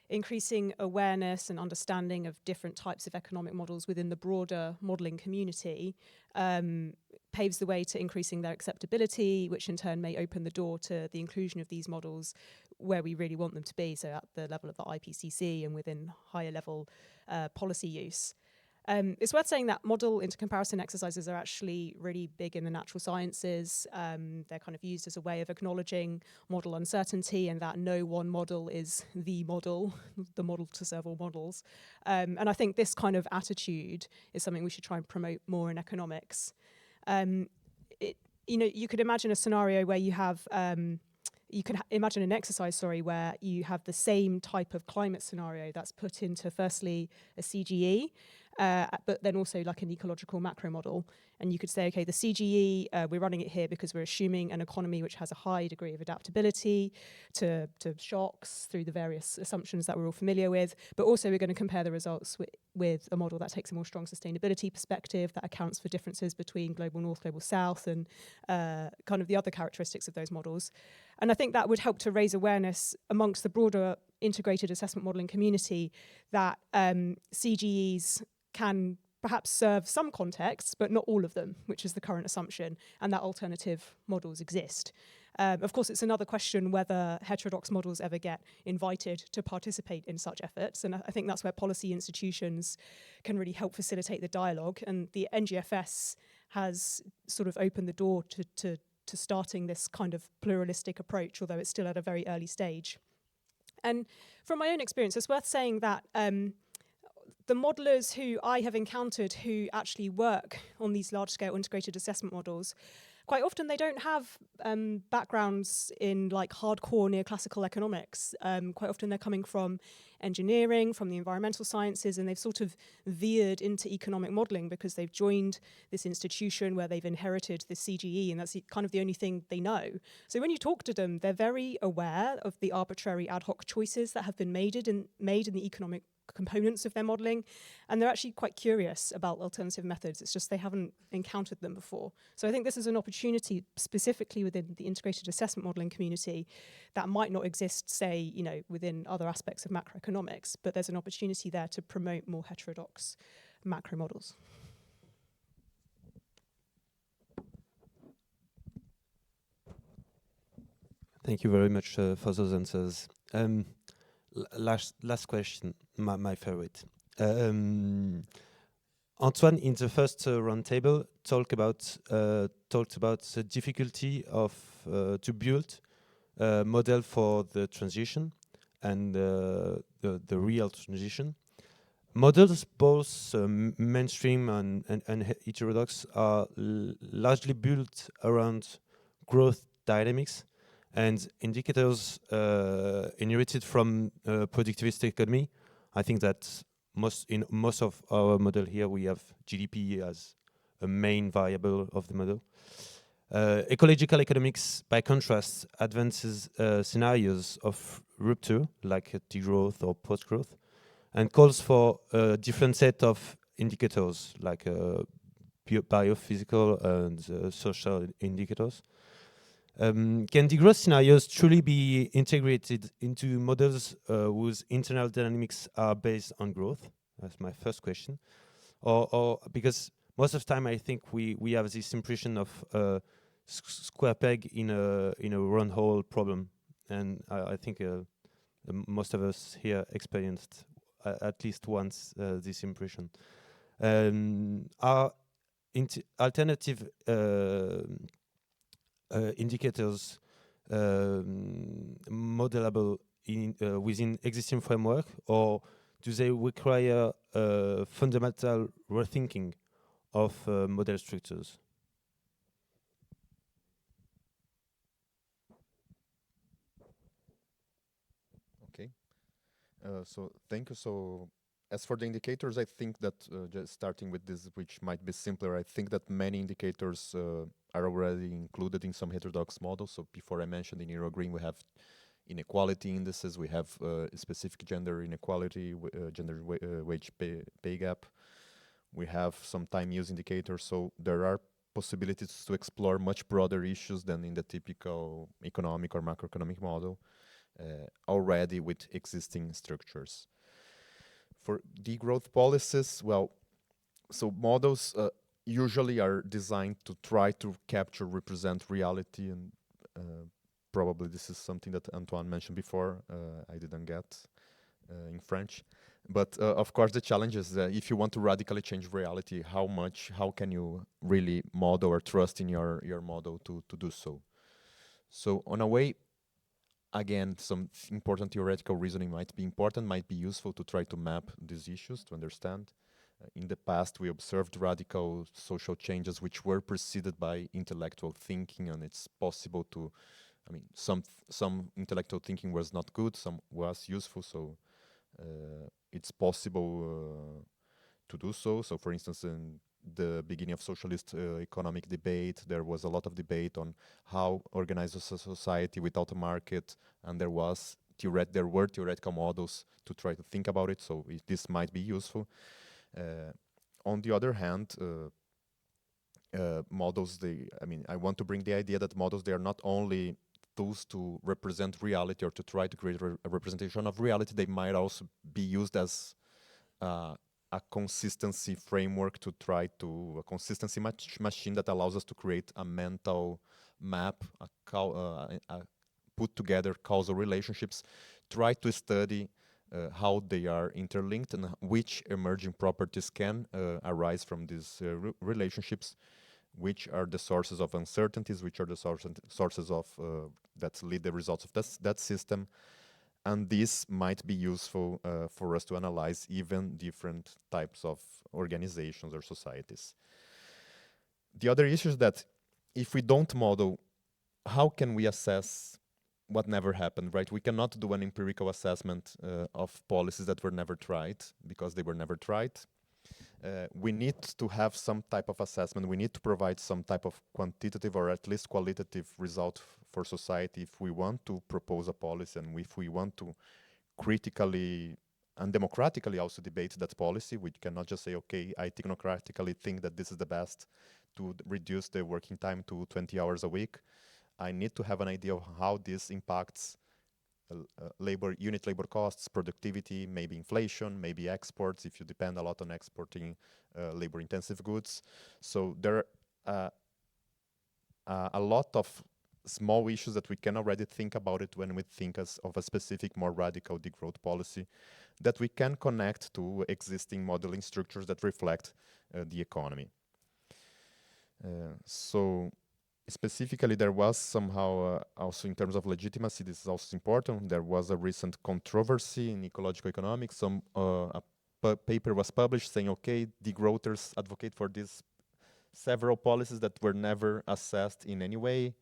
Speaker 3: increasing awareness and understanding of different types of economic models within the broader modelling community, paves the way to increasing their acceptability, which in turn may open the door to the inclusion of these models where we really want them to be, so at the level of the IPCC and within higher level policy use. It's worth saying that model intercomparison exercises are actually really big in the natural sciences. They're kind of used as a way of acknowledging model uncertainty and that no one model is the model to serve all models. And I think this kind of attitude is something we should try and promote more in economics. You could imagine a scenario where you have imagine an exercise, where you have the same type of climate scenario that's put into firstly a CGE, but then also like an ecological macro model. And you could say, okay, the CGE, we're running it here because we're assuming an economy which has a high degree of adaptability to shocks through the various assumptions that we're all familiar with. But also we're going to compare the results with a model that takes a more strong sustainability perspective, that accounts for differences between global north, global south, and kind of the other characteristics of those models. And I think that would help to raise awareness amongst the broader integrated assessment modelling community that CGEs can perhaps serve some contexts, but not all of them, which is the current assumption, and that alternative models exist. Of course, it's another question whether heterodox models ever get invited to participate in such efforts, and I think that's where policy institutions can really help facilitate the dialogue, and the NGFS has sort of opened the door to starting this kind of pluralistic approach, although it's still at a very early stage. And from my own experience, it's worth saying that the modelers who I have encountered who actually work on these large-scale integrated assessment models, quite often they don't have backgrounds in like hardcore neoclassical economics. Quite often they're coming from engineering, from the environmental sciences, and they've sort of veered into economic modelling because they've joined this institution where they've inherited the CGE, and that's kind of the only thing they know. So when you talk to them, they're very aware of the arbitrary ad hoc choices that have been made in the economic components of their modelling, and they're actually quite curious about alternative methods. It's just they haven't encountered them before. So I think this is an opportunity specifically within the integrated assessment modelling community that might not exist, say, within other aspects of macroeconomics, but there's an opportunity there to promote more heterodox macro models.
Speaker 1: Thank you very much for those answers. Last question, my favorite. Antoine, in the first roundtable, talked about the difficulty of to build a model for the transition and the real transition. Models, both mainstream and heterodox, are largely built around growth dynamics and indicators inherited from productivist economy. I think that in most of our model here, we have GDP as a main variable of the model. Ecological economics, by contrast, advances scenarios of rupture, like degrowth or post-growth, and calls for a different set of indicators, like biophysical and social indicators. Can degrowth scenarios truly be integrated into models whose internal dynamics are based on growth? That's my first question. Or because most of the time I think we have this impression of square peg in a round hole problem, and I think most of us here experienced at least once this impression. Are alternative indicators modelable within existing framework, or do they require fundamental rethinking of model structures?
Speaker 2: Okay. So thank you. So as for the indicators, I think that just starting with this, which might be simpler, I think that many indicators are already included in some heterodox models. So before I mentioned in Euro Green, we have inequality indices, we have specific gender inequality, gender wage pay gap. We have some time use indicators. So there are possibilities to explore much broader issues than in the typical economic or macroeconomic model already with existing structures. For degrowth policies, well, so models usually are designed to try to capture, represent reality, and probably this is something that Antoine mentioned before, I didn't get in French. But of course the challenge is if you want to radically change reality, how can you really model or trust in your model to do so? So on a way, again, some important theoretical reasoning might be useful to try to map these issues, to understand. In the past, we observed radical social changes which were preceded by intellectual thinking, and it's possible to, I mean, some intellectual thinking was not good, some was useful, so it's possible to do so. So for instance, in the beginning of socialist economic debate, there was a lot of debate on how organize a society without a market, and there were theoretical models to try to think about it, so this might be useful. On the other hand, models, I want to bring the idea that models, they are not only tools to represent reality or to try to create a representation of reality, they might also be used as a consistency framework to try to, a consistency machine that allows us to create a mental map, put together causal relationships, try to study how they are interlinked and which emerging properties can arise from these relationships, which are the sources of uncertainties, which are the sources of that lead the results of that system. And this might be useful for us to analyze even different types of organizations or societies. The other issue is that if we don't model, how can we assess what never happened, right? We cannot do an empirical assessment of policies that were never tried because they were never tried. We need to have some type of assessment. We need to provide some type of quantitative or at least qualitative result for society if we want to propose a policy and if we want to critically and democratically also debate that policy. We cannot just say, okay, I technocratically think that this is the best to reduce the working time to 20 hours a week. I need to have an idea of how this impacts unit labor costs, productivity, maybe inflation, maybe exports, if you depend a lot on exporting labor-intensive goods. So there are a lot of small issues that we can already think about it when we think of a specific, more radical degrowth policy that we can connect to existing modeling structures that reflect the economy. So specifically, there was somehow also in terms of legitimacy, this is also important. There was a recent controversy in ecological economics. A paper was published saying, okay, degrowthers advocate for these several policies that were never assessed in any way.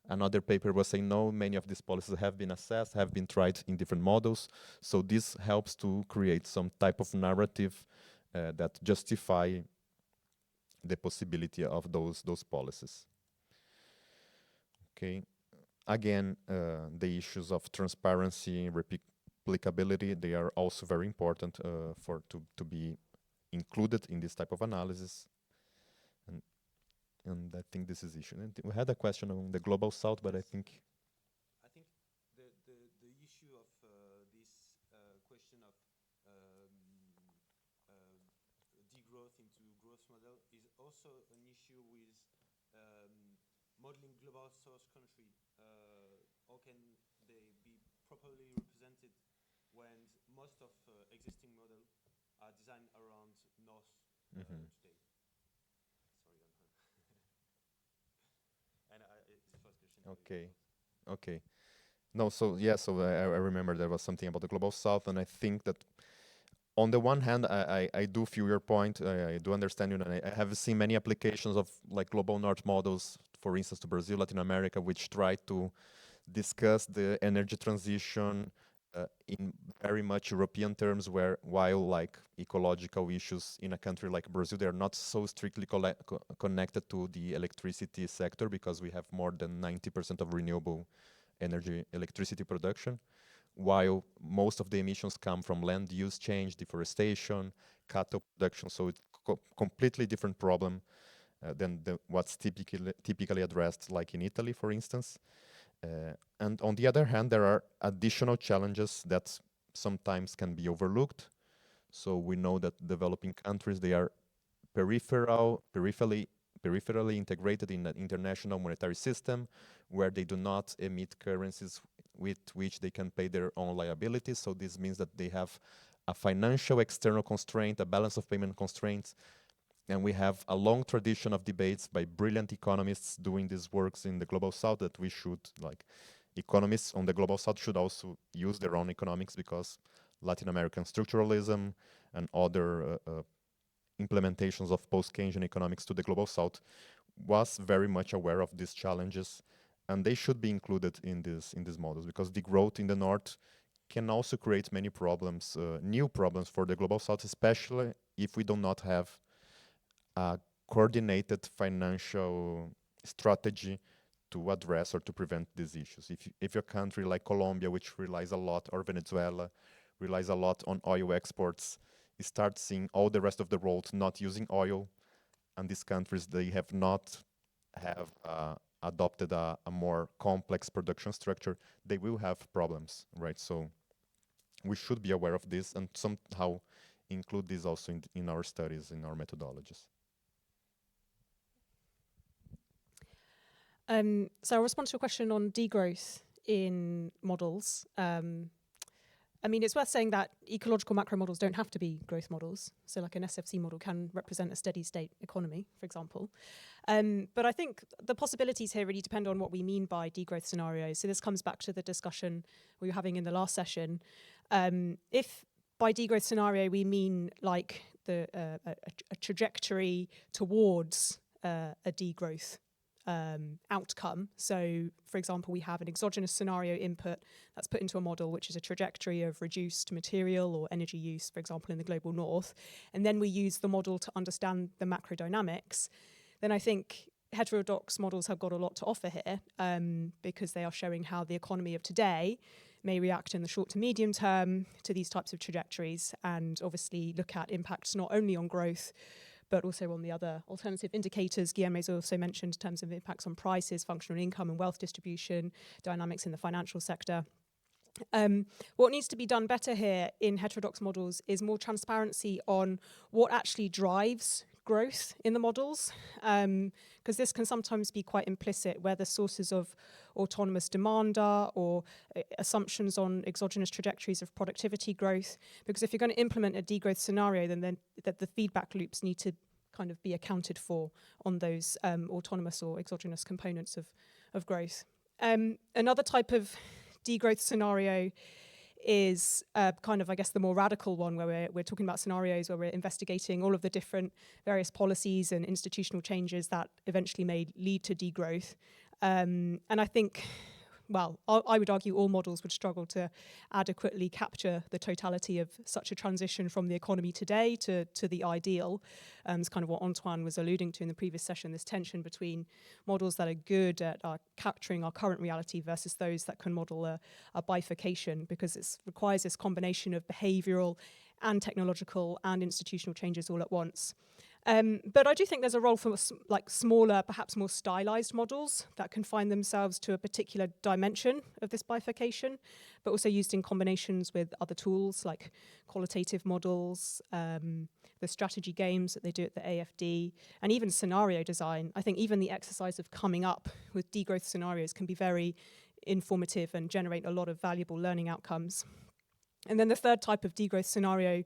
Speaker 2: Another paper was saying, no, many of these policies have been assessed, have been tried in different models. So this helps to create some type of narrative that justify the possibility of those policies. Okay, again, the issues of transparency, replicability, they are also very important to be included in this type of analysis. And I think this is issue. And we had a question on the global south, but I think
Speaker 1: the issue of this question of degrowth into growth model is also an issue with modeling global source country. How can they be properly represented when most of existing models are designed around North today?
Speaker 2: Okay. Okay. No, so yeah, so I remember there was something about the global south, and I think that on the one hand, I do feel your point. I do understand you, and I have seen many applications of like global north models, for instance, to Brazil, Latin America, which try to discuss the energy transition in very much European terms, while like ecological issues in a country like Brazil, they're not so strictly connected to the electricity sector, because we have more than 90% of renewable energy electricity production, while most of the emissions come from land use change, deforestation, cattle production. So it's completely different problem than what's typically addressed like in Italy, for instance. And on the other hand, there are additional challenges that sometimes can be overlooked. So we know that developing countries, they are peripherally integrated in an international monetary system where they do not emit currencies with which they can pay their own liabilities. So this means that they have a financial external constraint, a balance of payment constraints. And we have a long tradition of debates by brilliant economists doing these works in the global south that we should, like, economists on the global south should also use their own economics, because Latin American structuralism and other implementations of post-Keynesian economics to the global south was very much aware of these challenges, and they should be included in these models, because the growth in the north can also create many problems, new problems for the global south, especially if we do not have a coordinated financial strategy to address or to prevent these issues. If your country like Colombia, which relies a lot, or Venezuela, relies a lot on oil exports, start seeing all the rest of the world not using oil, and these countries, they have not adopted a more complex production structure, they will have problems, right? So we should be aware of this and somehow include this also in our studies, in our methodologies.
Speaker 3: So I'll respond to a question on degrowth in models. I mean, it's worth saying that ecological macro models don't have to be growth models. So like an SFC model can represent a steady state economy, for example. But I think the possibilities here really depend on what we mean by degrowth scenarios. So this comes back to the discussion we were having in the last session. If by degrowth scenario we mean like a trajectory towards a degrowth outcome. So, for example, we have an exogenous scenario input that's put into a model, which is a trajectory of reduced material or energy use, for example, in the global north. And then we use the model to understand the macro dynamics. Then I think heterodox models have got a lot to offer here, because they are showing how the economy of today may react in the short to medium term to these types of trajectories, and obviously look at impacts not only on growth, but also on the other alternative indicators Guillermo's also mentioned in terms of impacts on prices, functional income and wealth distribution, dynamics in the financial sector. What needs to be done better here in heterodox models is more transparency on what actually drives growth in the models, because this can sometimes be quite implicit, where the sources of autonomous demand are, or assumptions on exogenous trajectories of productivity growth. Because if you're going to implement a degrowth scenario, then that the feedback loops need to kind of be accounted for on those autonomous or exogenous components of growth. Another type of degrowth scenario is kind of, I guess, the more radical one, where we're talking about scenarios where we're investigating all of the different various policies and institutional changes that eventually may lead to degrowth. And I think, well, I would argue all models would struggle to adequately capture the totality of such a transition from the economy today to the ideal. It's kind of what Antoine was alluding to in the previous session, this tension between models that are good at capturing our current reality versus those that can model a bifurcation, because it requires this combination of behavioural and technological and institutional changes all at once. But I do think there's a role for smaller, perhaps more stylized models that confine themselves to a particular dimension of this bifurcation, but also used in combinations with other tools like qualitative models, the strategy games that they do at the AFD, and even scenario design. I think even the exercise of coming up with degrowth scenarios can be very informative and generate a lot of valuable learning outcomes. And then the third type of degrowth scenario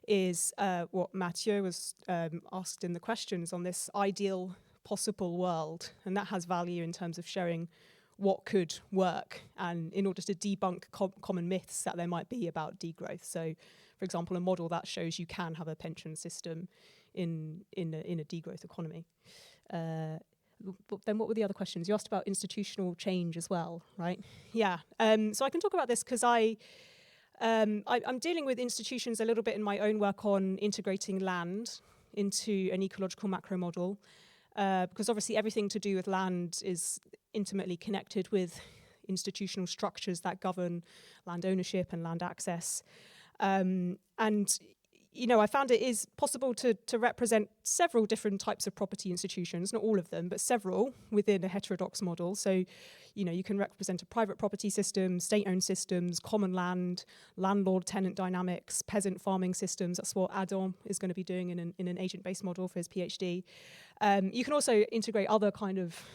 Speaker 3: is what Mathieu was asked in the questions on this ideal possible world. And that has value in terms of showing what could work, and in order to debunk common myths that there might be about degrowth. So, for example, a model that shows you can have a pension system in a degrowth economy. But then what were the other questions? You asked about institutional change as well, right? Yeah. So I can talk about this because I'm dealing with institutions a little bit in my own work on integrating land into an ecological macro model, because obviously everything to do with land is intimately connected with institutional structures that govern land ownership and land access. And you know, I found it is possible to represent several different types of property institutions, not all of them, but several within a heterodox model. So, you know, you can represent a private property system, state-owned systems, common land, landlord-tenant dynamics, peasant farming systems. That's what Adam is going to be doing in an agent-based model for his PhD. You can also integrate other kind of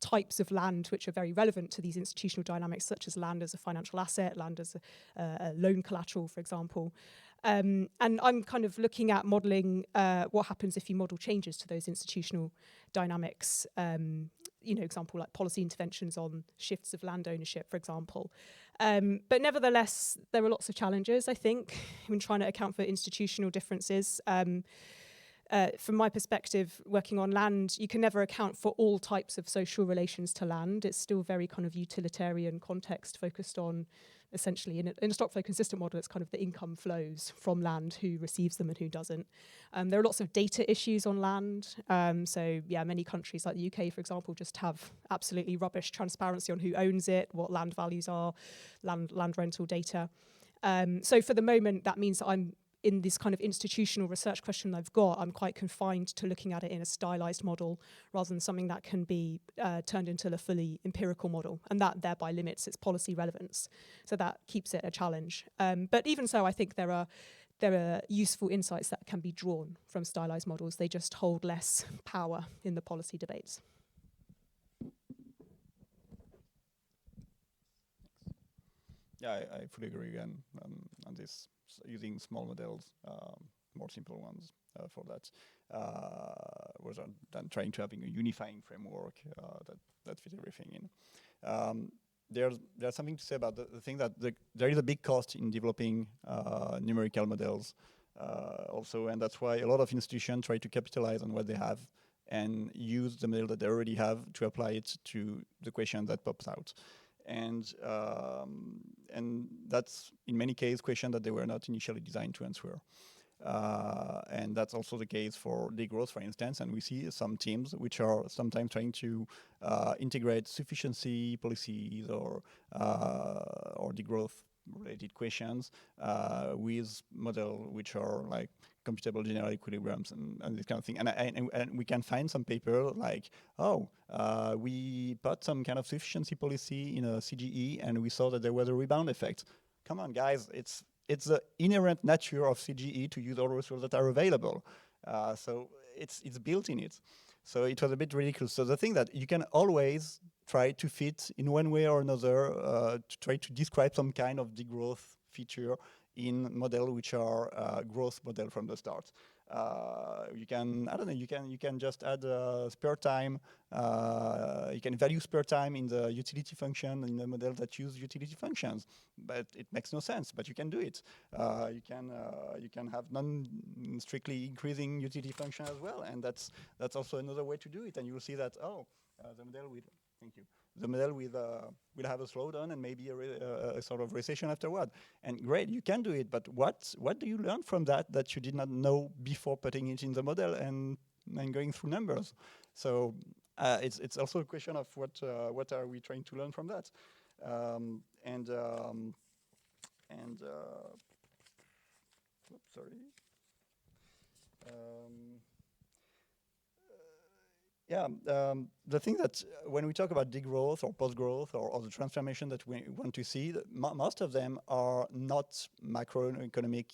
Speaker 3: types of land which are very relevant to these institutional dynamics, such as land as a financial asset, land as a loan collateral, for example. And I'm kind of looking at modelling what happens if you model changes to those institutional dynamics. You know, example like policy interventions on shifts of land ownership, for example. But nevertheless, there are lots of challenges, I think, in trying to account for institutional differences. From my perspective, working on land, you can never account for all types of social relations to land. It's still very kind of utilitarian context focused on, essentially, in a stock flow consistent model, it's kind of the income flows from land, who receives them and who doesn't. There are lots of data issues on land. So yeah, many countries like the UK, for example, just have absolutely rubbish transparency on who owns it, what land values are, land rental data. So for the moment, that means that I'm in this kind of institutional research question I've got, I'm quite confined to looking at it in a stylized model rather than something that can be turned into a fully empirical model, and that thereby limits its policy relevance. So that keeps it a challenge. But even so, I think there are useful insights that can be drawn from stylized models. They just hold less power in the policy debates.
Speaker 4: Yeah, I fully agree on this. Using small models, more simple ones for that, rather than trying to having a unifying framework that fits everything in. There's something to say about the thing that there is a big cost in developing numerical models also, and that's why a lot of institutions try to capitalize on what they have and use the model that they already have to apply it to the question that pops out. And that's in many cases question that they were not initially designed to answer. And that's also the case for degrowth, for instance. And we see some teams which are sometimes trying to integrate sufficiency policies or degrowth related questions with models which are like computable general equilibriums and this kind of thing. And we can find some paper like, we put some kind of sufficiency policy in a CGE and we saw that there was a rebound effect. Come on, guys, it's the inherent nature of CGE to use all resources that are available. So it's built in it. So it was a bit ridiculous. So the thing that you can always try to fit in one way or another to try to describe some kind of degrowth feature in models which are growth model from the start. You can, I don't know, you can just add spare time. You can value spare time in the utility function in the model that use utility functions, but it makes no sense. But you can do it. You can have non-strictly increasing utility function as well, and that's also another way to do it. And you will see that the model will. Thank you. The model will have a slowdown and maybe a sort of recession afterward. And great, you can do it, but what do you learn from that you did not know before putting it in the model and going through numbers? So it's also a question of what are we trying to learn from that? Oops, sorry. The thing that when we talk about degrowth or post-growth or the transformation that we want to see, most of them are not macroeconomic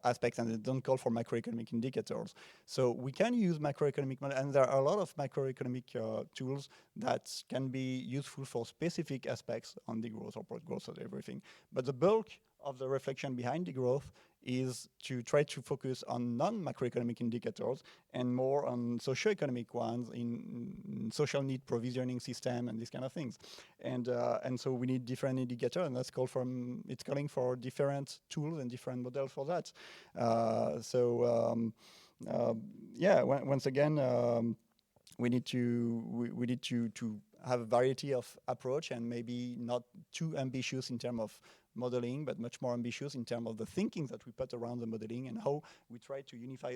Speaker 4: aspects, and they don't call for macroeconomic indicators. So we can use macroeconomic, and there are a lot of macroeconomic tools that can be useful for specific aspects on degrowth or post-growth and everything. But the bulk of the reflection behind degrowth is to try to focus on non-macroeconomic indicators and more on socio-economic ones in social need provisioning system and these kind of things. And so we need different indicators, and it's calling for different tools and different models for that. Once again, we need to have a variety of approach and maybe not too ambitious in terms of modeling, but much more ambitious in terms of the thinking that we put around the modeling and how we try to unify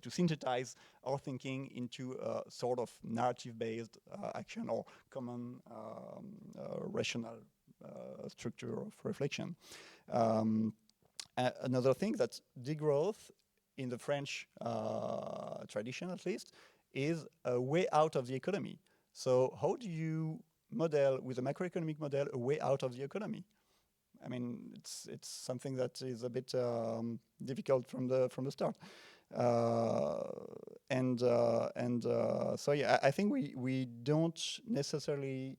Speaker 4: to synthesize our thinking into a sort of narrative-based action or common rational structure of reflection. Another thing that degrowth in the French tradition, at least, is a way out of the economy. So how do you model with a macroeconomic model a way out of the economy? I mean, it's something that is a bit difficult from the start. So yeah, I think we don't necessarily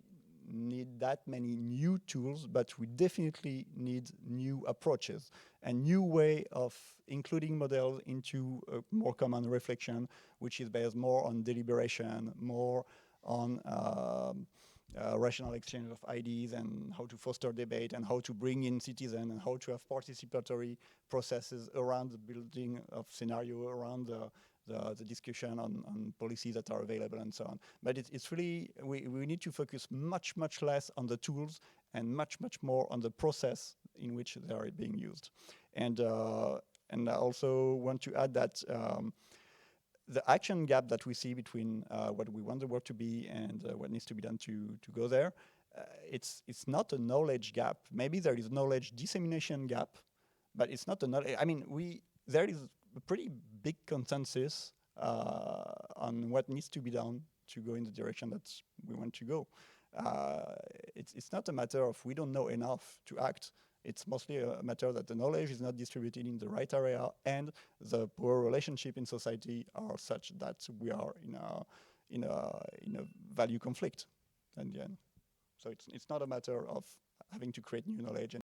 Speaker 4: need that many new tools, but we definitely need new approaches and new way of including models into a more common reflection, which is based more on deliberation, more on rational exchange of ideas and how to foster debate and how to bring in citizens and how to have participatory processes around the building of scenario, around the discussion on policies that are available and so on. But it's really, we need to focus much less on the tools and much more on the process in which they are being used. And I also want to add that the action gap that we see between what we want the world to be and what needs to be done to go there, it's not a knowledge gap. Maybe there is knowledge dissemination gap, but it's not a knowledge. I mean, there is a pretty big consensus on what needs to be done to go in the direction that we want to go. It's not a matter of we don't know enough to act. It's mostly a matter that the knowledge is not distributed in the right area and the poor relationship in society are such that we are in a value conflict in the end. So it's not a matter of having to create new knowledge